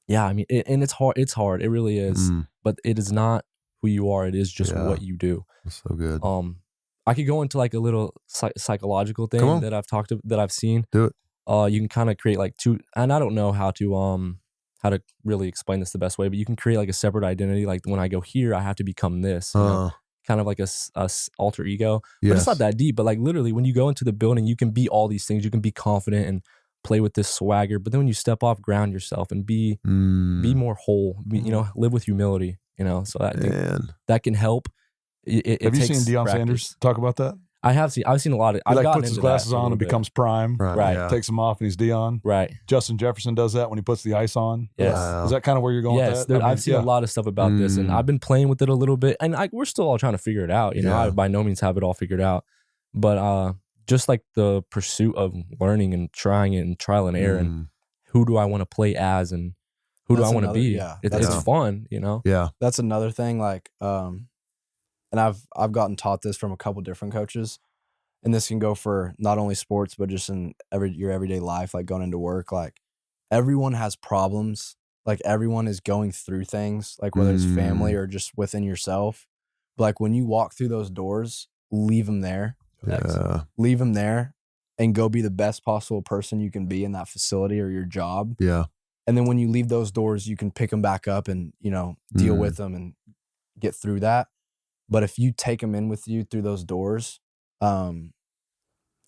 Yeah, I mean, and it's hard. It's hard. It really is. But it is not who you are. It is just what you do. That's so good. I could go into like a little psychological thing that I've seen. Do it. You can kind of create like two, and I don't know how to really explain this the best way, but you can create like a separate identity. Like when I go here, I have to become this, you know? Kind of like a alter ego. But it's not that deep. But like literally, when you go into the building, you can be all these things. You can be confident and play with this swagger. But then when you step off, ground yourself and be more whole. You know, live with humility. You know, so I think that can help. Have you seen Deion Sanders talk about that? I have seen. I've seen a lot of. He like puts his glasses on and becomes prime. Right. Yeah. Takes them off and he's Deion. Right. Justin Jefferson does that when he puts the ice on. Yes. Wow. Is that kind of where you're going with that? I've seen a lot of stuff about this, and I've been playing with it a little bit, and we're still all trying to figure it out. You know, I by no means have it all figured out, but just like the pursuit of learning and trying it and trial and error, and who do I want to play as, and who do I want to be? Yeah, it's fun, you know. Yeah. That's another thing. Like, and I've gotten taught this from a couple different coaches, and this can go for not only sports but just in your everyday life, like going into work. Like, everyone has problems. Like, everyone is going through things, like whether it's family or just within yourself. But like when you walk through those doors, leave them there. Yeah. Leave them there, and go be the best possible person you can be in that facility or your job. Yeah. And then when you leave those doors, you can pick them back up and, you know, deal with them and get through that. But if you take them in with you through those doors,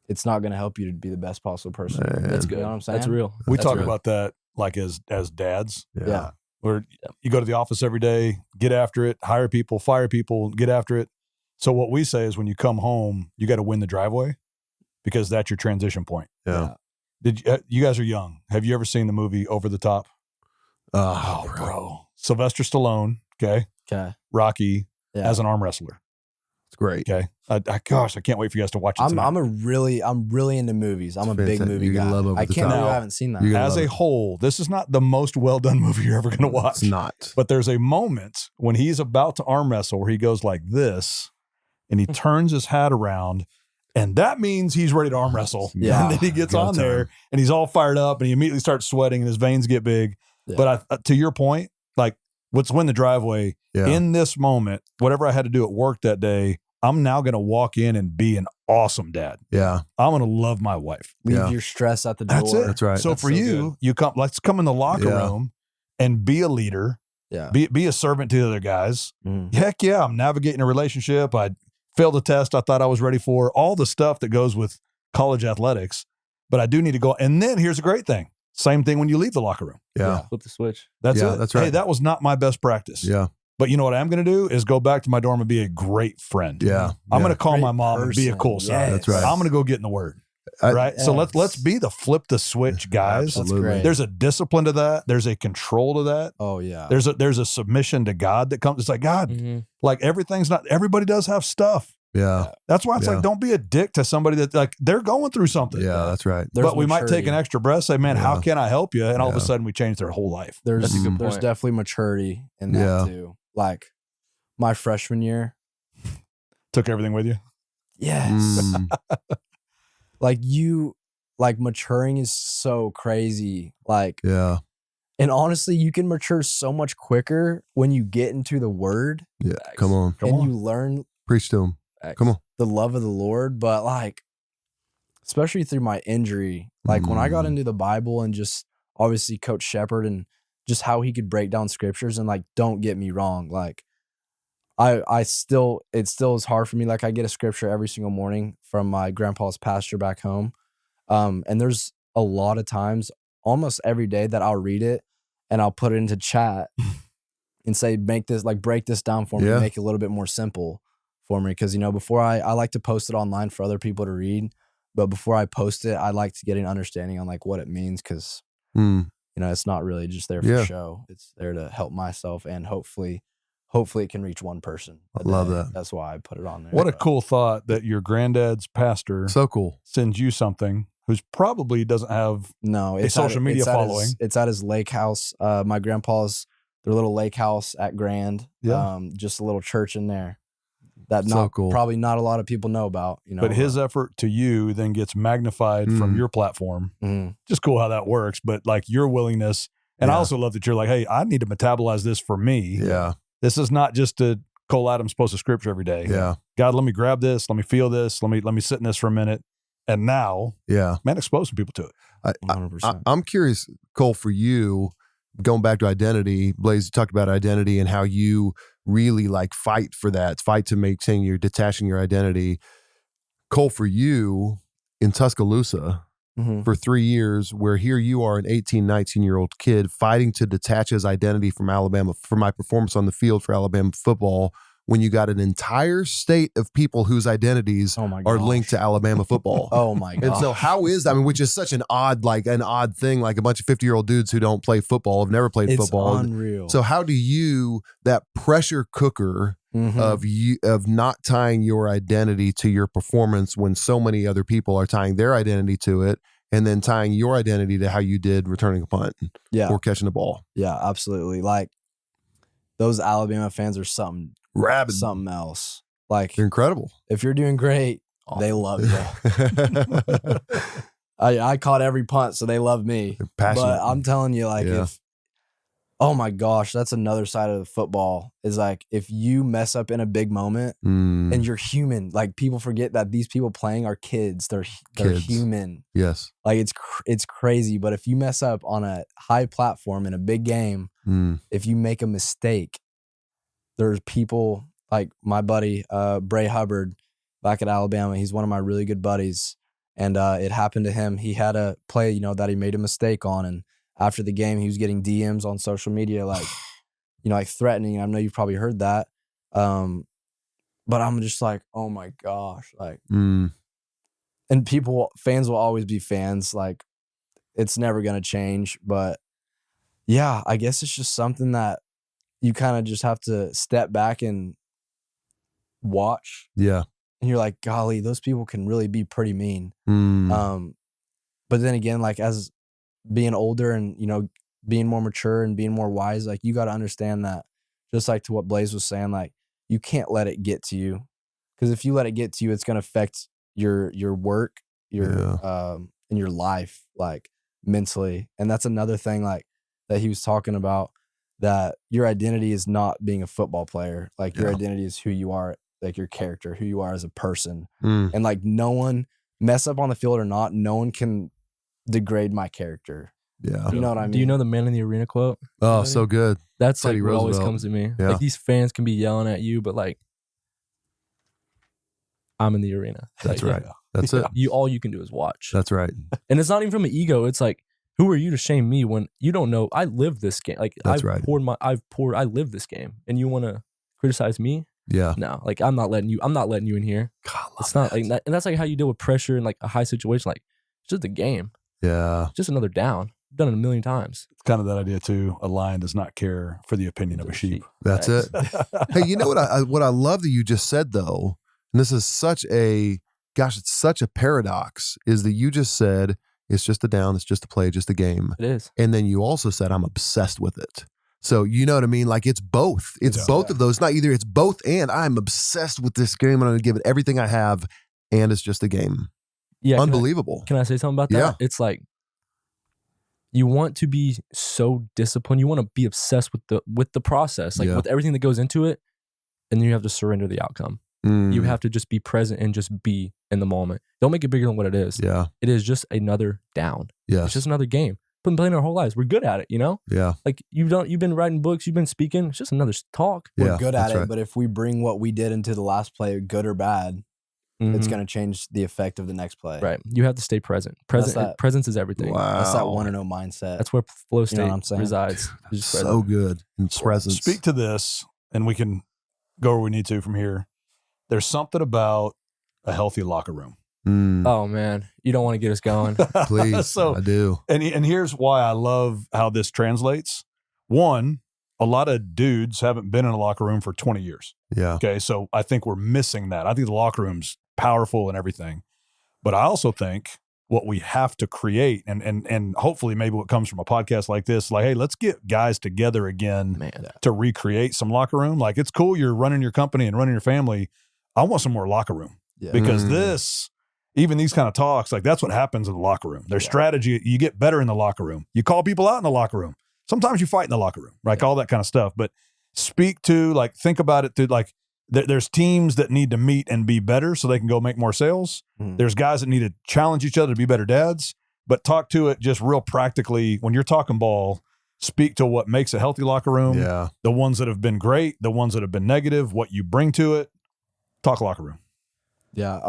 it's not going to help you to be the best possible person. Man. That's good. You know what I'm saying? That's real. We That's talk real. about that like as dads. Yeah. Where you go to the office every day, get after it, hire people, fire people, get after it. So what we say is when you come home, you got to win the driveway because that's your transition point. Yeah. You guys are young. Have you ever seen the movie Over the Top? Oh, bro. Sylvester Stallone, okay? Okay. Rocky Yeah. as an arm wrestler, it's great. okay? Gosh, I can't wait for you guys to watch it tonight. I'm really into movies. I'm a big fantastic. movie You're guy. gonna love Over I the can't Top. believe Now, I haven't seen that. you're gonna As love a it. whole, this is not the most well-done movie you're ever going to watch. It's not. But there's a moment when he's about to arm wrestle where he goes like this and he turns his hat around, and that means he's ready to arm wrestle. Yeah. And then he gets Go on there time. and he's all fired up and he immediately starts sweating and his veins get big. Yeah. But to your point, like, let's win the driveway. Yeah. In this moment, whatever I had to do at work that day, I'm now going to walk in and be an awesome dad. Yeah. I'm going to love my wife. Leave Yeah. your stress at the door. That's it. That's right. So That's for so you, let's come in the locker Yeah. room and be a leader. Yeah. Be a servant to the other guys. Mhm. Heck yeah, I'm navigating a relationship. I failed a test I thought I was ready for. All the stuff that goes with college athletics. But I do need to go. And then here's a great thing. Same thing when you leave the locker room. Yeah. Flip the switch. That's Yeah, it. that's Hey, right. that was not my best practice. Yeah. But you know what I'm going to do is go back to my dorm and be a great friend. Yeah. I'm Yeah. going to call Great my mom and be a person. cool son. Yes. That's right. I'm going to go get in the word. I- Right. So Yes. let's be the flip the switch guys. That's Absolutely. great. There's a discipline to that. There's a control to that. Oh yeah. There's a submission to God that comes. It's like, God, Mm-hmm. like everything's not, everybody does have stuff. Yeah. That's why it's Yeah. like, don't be a dick to somebody that like they're going through something. Yeah. That's right. There's but we might take an maturity. extra breath, say, man, how Yeah. can I help you? And all of a Yeah. sudden we change their whole life. There's That's a good there's point. definitely maturity in that Yeah. too. Like my freshman year. Took everything with you. Yes. Mm. Like maturing is so crazy. Like, Yeah. and honestly, you can mature so much quicker when you get into the word Yeah. Come on. Come and on. you learn Preach to him. Come on. the love of the Lord. But like, especially through my injury, like when I got into the Bible and just obviously Coach Shepherd and just how he could break down scriptures, and like, don't get me wrong, like it still is hard for me. Like I get a scripture every single morning from my grandpa's pastor back home. And there's a lot of times, almost every day, that I'll read it and I'll put it into chat and say, break this down for me, Yeah. make it a little bit more simple for me. Cause before I like to post it online for other people to read, but before I post it, I like to get an understanding on like what it means. Cause Mm. it's not really just there for Yeah. show. It's there to help myself, and hopefully it can reach one person. I a love day. that. That's why I put it on there. What a But cool thought that your granddad's pastor So cool. sends you something who's probably doesn't have No, a social media following. It's at his lake house. My grandpa's their little lake house at Grand. Yeah. Just a little church in there that So cool. probably not a lot of people know about. You know, But his effort to you then gets magnified from your platform. Mhm. Just cool how that works. But like your willingness, and I also love that you're like, hey, I need to metabolize this for me. Yeah. This is not just a Cole Adams post a scripture every day. Yeah. God, let me grab this. Let me feel this. Let me sit in this for a minute. And now, Yeah. man, expose some people to it. 100%. I'm curious, Cole, for you, going back to identity, Blaze, you talked about identity and how you really like fight for that, fight to make saying you're detaching your identity. Cole, for you in Tuscaloosa Mhm. for 3 years, where here you are an 18, 19-year-old kid fighting to detach his identity from Alabama, for my performance on the field for Alabama football, when you got an entire state of people whose identities Oh my are gosh. linked to Alabama football. Oh my god. And so how is that? I mean, which is such an odd thing, like a bunch of 50-year-old dudes who don't play football, have never played it's football. unreal. So how do you, that pressure cooker Mhm. of not tying your identity to your performance when so many other people are tying their identity to it, and then tying your identity to how you did returning a punt yeah, or catching a ball? yeah, absolutely. Like those Alabama fans are something Rabid. else. Like They're incredible. if you're doing great, they love you. I caught every punt, so they love me. They're passionate. But I'm telling you, like Yeah. if oh my gosh, that's another side of the football. Is like if you mess up in a big moment and you're human, like people forget that these people playing are kids. They're Kids. human. Yes. Like it's crazy. But if you mess up on a high platform in a big game, if you make a mistake, there's people like my buddy Bray Hubbard back at Alabama. He's one of my really good buddies, and it happened to him. He had a play, that he made a mistake on, and after the game, he was getting DMs on social media, like, like threatening. I know you've probably heard that, but I'm just like, oh my gosh, like, and fans will always be fans. Like, it's never gonna change. But yeah, I guess it's just something that you kind of just have to step back and watch. Yeah. And you're like, golly, those people can really be pretty mean. Mm. But then again, like as being older and, being more mature and being more wise, like you got to understand that, just like to what Blaze was saying, like you can't let it get to you. Because if you let it get to you, it's going to affect your work, and your life, like mentally. And that's another thing like that he was talking about, that your identity is not being a football player. Like your identity is who you are, like your character, who you are as a person. And like no one, mess up on the field or not, no one can degrade my character. Yeah. You know what I mean? Do you know the man in the arena quote? Oh, so good. That's Teddy like what always Roosevelt. comes to me. Yeah. Like these fans can be yelling at you, but like I'm in the arena. That's Like, right. That's it. all you can do is watch. That's right. And it's not even from an ego. It's like, who are you to shame me when you don't know? I live this game. Like That's I live this game, and you want to criticize me? Yeah. No, like I'm not letting you in here. God, It's not like that. And that's like how you deal with pressure in like a high situation. Like it's just a game. Yeah. It's just another down. I've done it a million times. It's kind of that idea too. A lion does not care for the opinion of a sheep. That's it. Hey, you know what I love that you just said though, and this is it's such a paradox, is that you just said it's just a down, it's just a play, just a game. It is. And then you also said I'm obsessed with it. So you know what I mean? Like it's both. It's both of those. Not either. It's both and. I'm obsessed with this game and I'm going to give it everything I have, and it's just a game. Yeah. Unbelievable. Can I say something about that? Yeah. It's like you want to be so disciplined. You want to be obsessed with the process, like with everything that goes into it, and then you have to surrender the outcome. You have to just be present and just be in the moment. Don't make it bigger than what it is. Yeah. It is just another down. Yes. It's just another game. Been playing our whole lives. We're good at it, Yeah. Like you've been writing books, you've been speaking. It's just another talk. We're Yeah, good at that's it, right. but if we bring what we did into the last play, good or bad, it's Mhm. going to change the effect of the next play. Right. You have to stay present. Presence is everything. Wow. That's that 1-0 mindset. That's where flow You state know what I'm saying? resides. Just So good. And presence. Speak to this, and we can go where we need to from here. There's something about a healthy locker room. Oh man, you don't want to get us going. Please. So- I do. And here's why I love how this translates. One, a lot of dudes haven't been in a locker room for 20 years. Yeah. Okay, so I think we're missing that. I think the locker room's powerful and everything. But I also think what we have to create, and hopefully maybe what comes from a podcast like this, like, hey, let's get guys together again to recreate some locker room. Like, it's cool you're running your company and running your family. I want some more locker room because even these kind of talks, like, that's what happens in the locker room. There's strategy. You get better in the locker room. You call people out in the locker room. Sometimes you fight in the locker room, like all that kind of stuff. But speak to, like, think about it through, like, there's teams that need to meet and be better so they can go make more sales. There's guys that need to challenge each other to be better dads, but talk to it just real practically. When you're talking ball, speak to what makes a healthy locker room, the ones that have been great, the ones that have been negative, what you bring to it. Talk locker room. Yeah.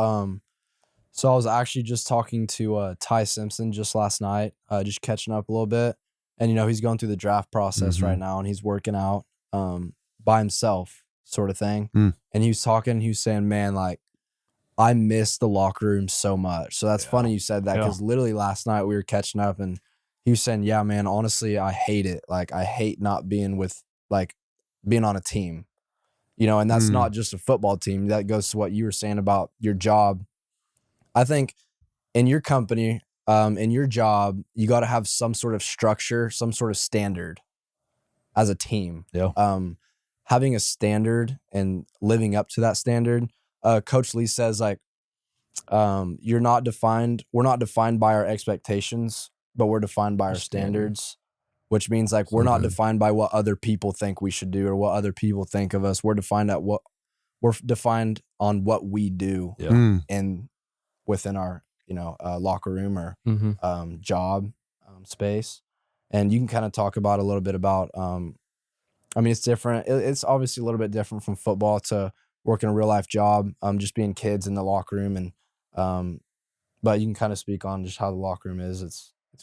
So I was actually just talking to Ty Simpson just last night, just catching up a little bit. And, he's going through the draft process right now, and he's working out by himself, sort of thing. And he was saying, man, like, I miss the locker room so much. So that's funny you said that, because literally last night we were catching up and he was saying, yeah, man, honestly, I hate it. Like, I hate not being being on a team, and that's not just a football team. That goes to what you were saying about your job. I think in your company, in your job, you got to have some sort of structure, some sort of standard as a team. Having a standard and living up to that standard. Coach Lee says, like, we're not defined by our expectations, but we're defined by our standards, which means, like, we're not defined by what other people think we should do or what other people think of us. We're defined on what we do and within our, locker room or job space. And you can kind of talk about a little bit about, it's different. It's obviously a little bit different from football to working a real life job, just being kids in the locker room. And, but you can kind of speak on just how the locker room is.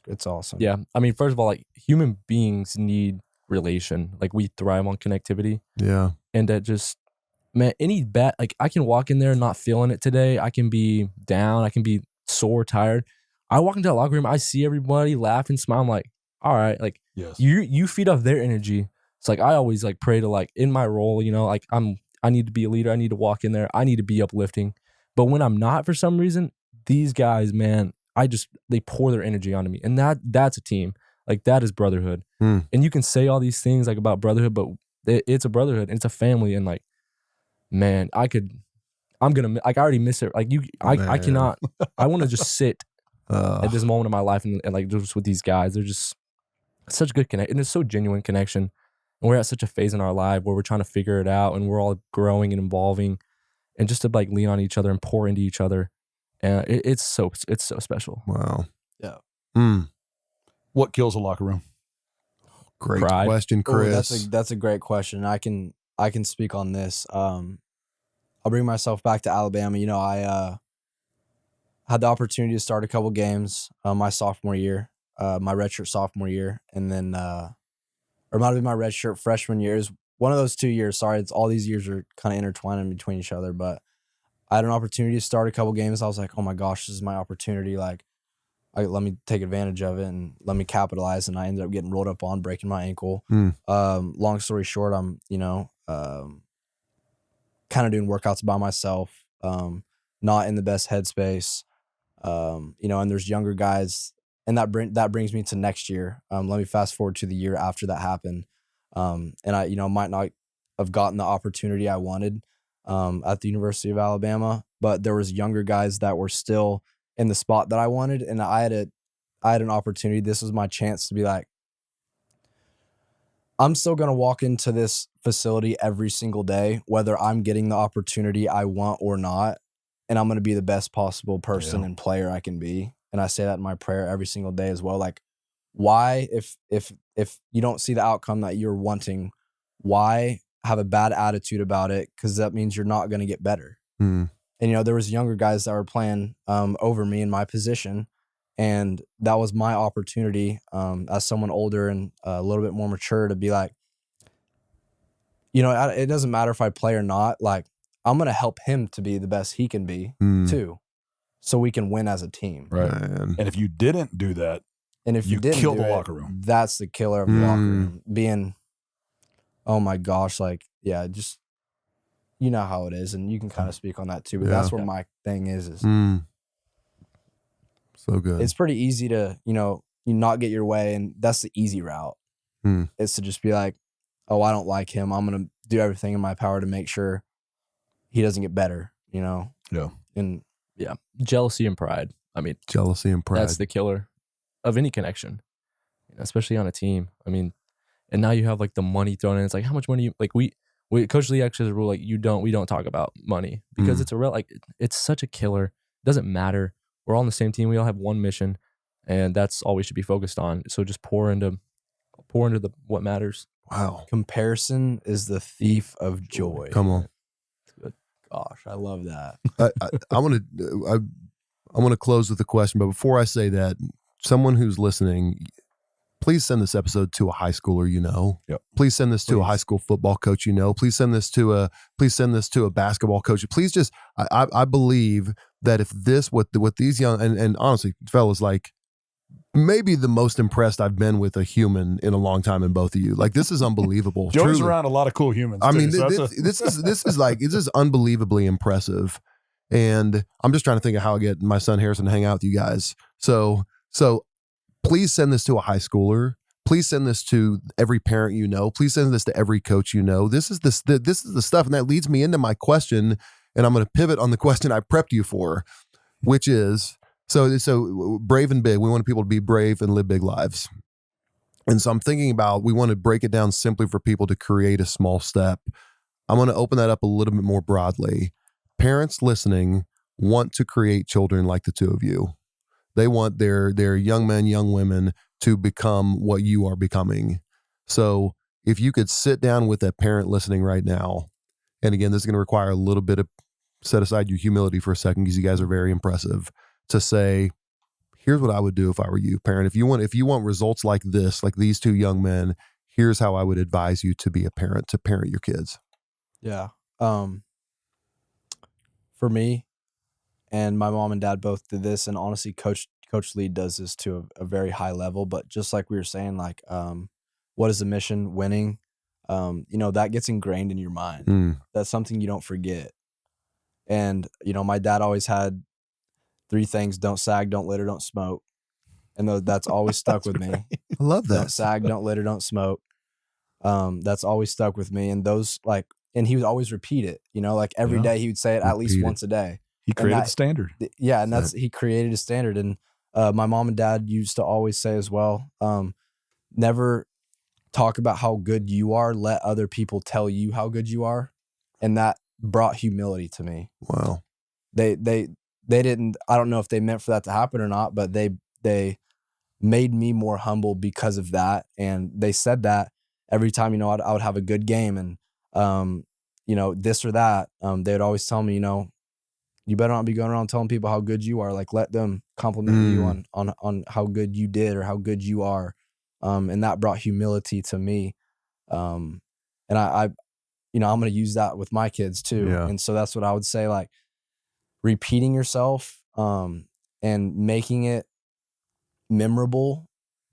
It's awesome. Yeah. First of all, like, human beings need relation. Like, we thrive on connectivity. Yeah. And that just, man, like, I can walk in there not feeling it today. I can be down. I can be sore, tired. I walk into the locker room. I see everybody laugh and smile. I'm like, all right, like, you feed off their energy. It's like, I always, like, pray to, like, in my role, like, I need to be a leader. I need to walk in there. I need to be uplifting. But when I'm not, for some reason, these guys, man, they pour their energy onto me. And that's a team. Like, that is brotherhood. And you can say all these things, like, about brotherhood, but it's a brotherhood and it's a family. And, like, man, I already miss it. Like, I cannot, I want to just sit at this moment of my life and like, just with these guys. They're just such good connection. And it's so genuine connection. And we're at such a phase in our life where we're trying to figure it out and we're all growing and evolving, and just to, like, lean on each other and pour into each other. And it's so special. Wow. Yeah. What kills a locker room? Great Pride. question, Chris. That's a great question. I can speak on this. I'll bring myself back to Alabama. I had the opportunity to start a couple games my sophomore year, my redshirt sophomore year, and then or it might have been my redshirt freshman year. It was one of those 2 years. Sorry, all these years are kind of intertwined in between each other. But I had an opportunity to start a couple games. I was like, oh my gosh, this is my opportunity. Like, let me take advantage of it and let me capitalize. And I ended up getting rolled up on, breaking my ankle. Long story short, I'm kind of doing workouts by myself, not in the best headspace. And there's younger guys, and that brings me to next year. Let me fast forward to the year after that happened. And I, might not have gotten the opportunity I wanted at the University of Alabama, but there was younger guys that were still in the spot that I wanted, and I had an opportunity. This was my chance to be like, I'm still going to walk into this facility every single day, whether I'm getting the opportunity I want or not, and I'm going to be the best possible person and player I can be. And I say that in my prayer every single day as well. Like, why, if you don't see the outcome that you're wanting, why have a bad attitude about it? Because that means you're not going to get better. And, there was younger guys that were playing over me in my position, and that was my opportunity as someone older and a little bit more mature to be like, it doesn't matter if I play or not. Like, I'm going to help him to be the best he can be too, so we can win as a team. Right. Man. And if you didn't do that, and if you didn't kill do the it, locker room. That's the killer of the locker room. Being, oh my gosh, like, yeah, just, you know how it is. And you can kind of speak on that too, but that's what my thing is. So good. it's pretty easy to, you not get your way. And that's the easy route. Is to just be like, oh, I don't like him. I'm going to do everything in my power to make sure he doesn't get better, Yeah. And Yeah. Jealousy and pride. I mean, Jealousy and pride. that's the killer of any connection, especially on a team. I mean, and now you have like the money thrown in. It's like, how much money like we Coach Lee actually has a rule like we don't talk about money because it's a real it's such a killer. It doesn't matter. We're all on the same team. We all have one mission, and that's all we should be focused on. So just pour into what matters. Wow. comparison is the thief of joy. Come on. Gosh, I love that. I want to close with a question, but before I say that, someone who's listening, please send this episode to a high schooler you know. Yep. Please send this to a high school football coach you know. Please send this to a basketball coach. Please just I believe that if this what these young and honestly, fellas, like maybe the most impressed I've been with a human in a long time in both of you. Like, this is unbelievable. Joey's Truly. around a lot of cool humans. I too, mean, so this is unbelievably impressive. And I'm just trying to think of how I get my son Harrison to hang out with you guys. So please send this to a high schooler. Please send this to every parent you know. Please send this to every coach you know. This is the stuff, and that leads me into my question. And I'm going to pivot on the question I prepped you for, which is so brave and big. We want people to be brave and live big lives. And so I'm thinking about, we want to break it down simply for people to create a small step. I'm going to open that up a little bit more broadly. Parents listening want to create children like the two of you. They want their young men, young women to become what you are becoming. So if you could sit down with that parent listening right now, and again, this is going to require a little bit of set aside your humility for a second because you guys are very impressive, to say, here's what I would do if I were you, parent. If you want results like this, like these two young men, here's how I would advise you to be a parent, to parent your kids. Yeah. For me, and my mom and dad both did this, and honestly, Coach Lee does this to a very high level. But just like we were saying, like, what is the mission? Winning. That gets ingrained in your mind. That's something you don't forget. And my dad always had 3 things: don't sag, don't litter, don't smoke. And that's always stuck with me. I love that. Don't sag, don't litter, don't smoke. That's always stuck with me. And those, like, and he would always repeat it, like every day he would say it at least once a day. he created the standard. Yeah. And he created a standard. And my mom and dad used to always say as well, never talk about how good you are. Let other people tell you how good you are. And that brought humility to me. Wow. They didn't, I don't know if they meant for that to happen or not, but they made me more humble because of that. And they said that every time, I would have a good game and, this or that, they would always tell me, you better not be going around telling people how good you are. Like, let them compliment you on how good you did or how good you are. And that brought humility to me. And I'm going to use that with my kids too. Yeah. And so that's what I would say, like, repeating yourself, and making it memorable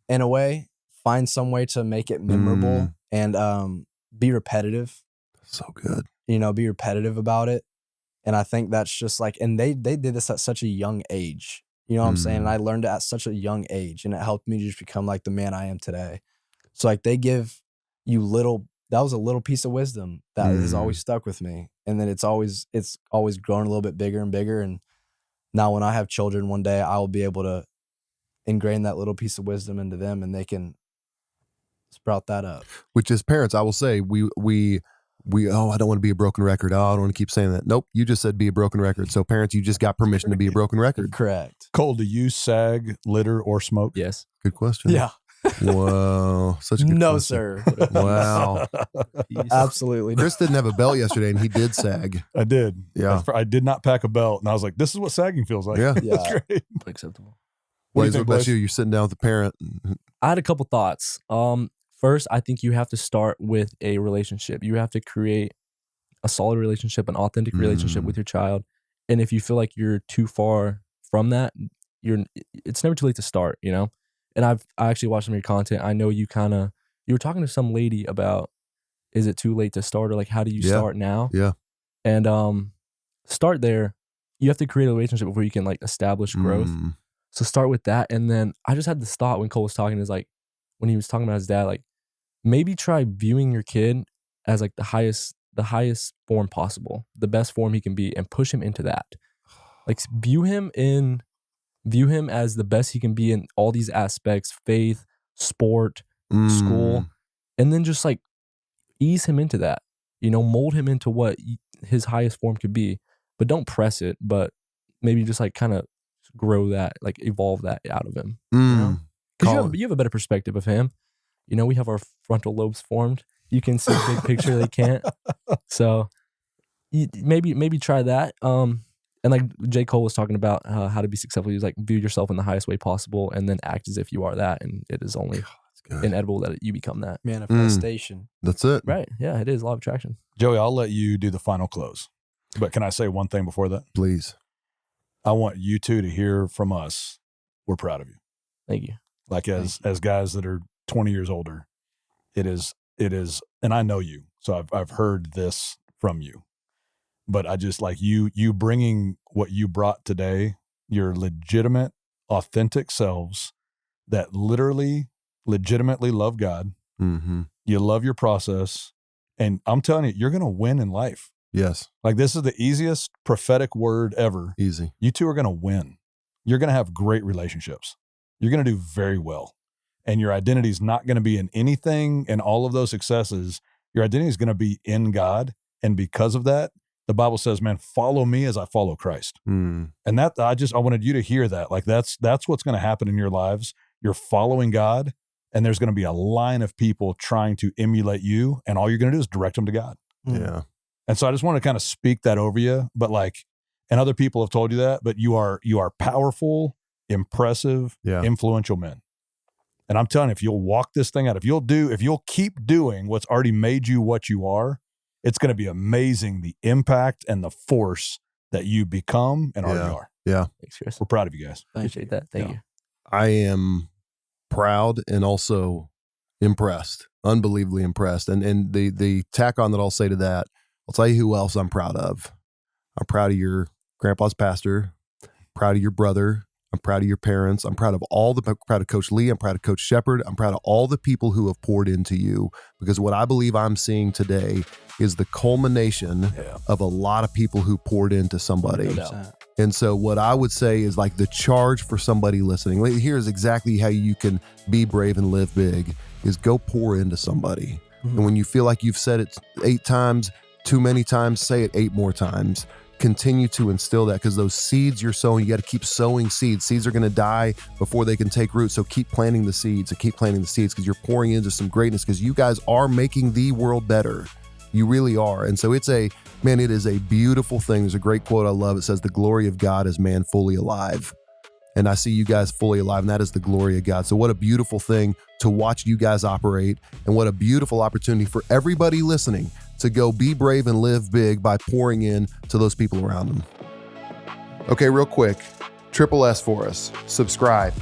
in a way. Find some way to make it memorable and be repetitive. So good. Be repetitive about it. And I think that's just like, and they did this at such a young age. You know what I'm saying? And I learned it at such a young age, and it helped me just become like the man I am today. So like, they give you that was a little piece of wisdom that has always stuck with me. And then it's always grown a little bit bigger and bigger. And now when I have children one day, I will be able to ingrain that little piece of wisdom into them, and they can sprout that up. Which is, parents, I will say, we I don't want to be a broken record. Oh, I don't want to keep saying that. Nope. You just said be a broken record. So parents, you just got permission to be a broken record. Correct. Cole, do you sag, litter, or smoke? Yes. Good question. Yeah. Wow. Such a good No, question. sir. Wow. Absolutely. Chris didn't have a belt yesterday, and he did sag. I did. Yeah. I did not pack a belt, and I was like, this is what sagging feels like. Yeah. That's Yeah. great. Acceptable. What do you Blaze, think, what about Blaze? you? You're sitting down with a parent. I had a couple thoughts. First, I think you have to start with a relationship. You have to create a solid relationship, an authentic relationship with your child. And if you feel like you're too far from that, it's never too late to start, And I actually watched some of your content. I know you were talking to some lady about, is it too late to start, or like, how do you start now? Yeah. And start there. You have to create a relationship before you can like establish growth. So start with that. And then I just had this thought when Cole was talking, is like, when he was talking about his dad, like maybe try viewing your kid as like the highest form possible, the best form he can be, and push him into that. Like view him as the best he can be in all these aspects, faith, sport, school, and then just like ease him into that, mold him into what his highest form could be, but don't press it, but maybe just like kind of grow that, like evolve that out of him. Because you have a better perspective of him. We have our frontal lobes formed. You can see the big picture, they can't. So maybe try that. And like J. Cole was talking about how to be successful. He was like, view yourself in the highest way possible and then act as if you are that. And it is only inevitable that you become that. Manifestation. That's it. Right. Yeah, it is law of attraction. Joey, I'll let you do the final close. But can I say one thing before that? Please. I want you two to hear from us. We're proud of you. Thank you. Like as guys that are 20 years older, it is, and I know you, so I've heard this from you, but I just like you bringing what you brought today, your legitimate, authentic selves that legitimately love God. Mm-hmm. You love your process, and I'm telling you, you're going to win in life. Yes. Like this is the easiest prophetic word ever. Easy. You two are going to win. You're going to have great relationships. You're going to do very well. And your identity is not going to be in anything and all of those successes. Your identity is going to be in God. And because of that, the Bible says, man, follow me as I follow Christ. And that I wanted you to hear that. Like that's what's going to happen in your lives. You're following God, and there's going to be a line of people trying to emulate you. And all you're going to do is direct them to God. Yeah. And so I just want to kind of speak that over you, but like, and other people have told you that, but you are powerful, impressive, influential men. And I'm telling you, if you'll walk this thing out, if you'll keep doing what's already made you what you are, it's going to be amazing, the impact and the force that you become and already are. Yeah. Thanks, Chris. We're proud of you guys. Appreciate that. Thank you. I am proud and also impressed, unbelievably impressed. And the tack on that I'll say to that, I'll tell you who else I'm proud of. I'm proud of your grandpa's pastor, proud of your brother. I'm proud of your parents. I'm proud of proud of Coach Lea. I'm proud of Coach Shepard. I'm proud of all the people who have poured into you, because what I believe I'm seeing today is the culmination of a lot of people who poured into somebody. No. And so what I would say is like the charge for somebody listening, here's exactly how you can be brave and live big, is go pour into somebody. And when you feel like you've said it 8 times, too many times, say it 8 more times. Continue to instill that, because those seeds you're sowing, you got to keep sowing seeds. Seeds are going to die before they can take root. So keep planting the seeds because you're pouring into some greatness, because you guys are making the world better. You really are. And so it is a beautiful thing. There's a great quote I love. It says, the glory of God is man fully alive. And I see you guys fully alive, and that is the glory of God. So what a beautiful thing to watch you guys operate, and what a beautiful opportunity for everybody listening to go be brave and live big by pouring in to those people around them. Okay, real quick, triple S for us. Subscribe,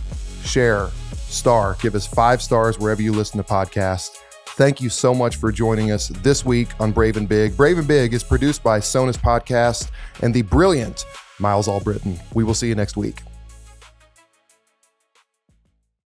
share, star, give us 5 stars wherever you listen to podcasts. Thank you so much for joining us this week on Brave and Big. Brave and Big is produced by Sonus Podcast and the brilliant Miles Albritton. We will see you next week.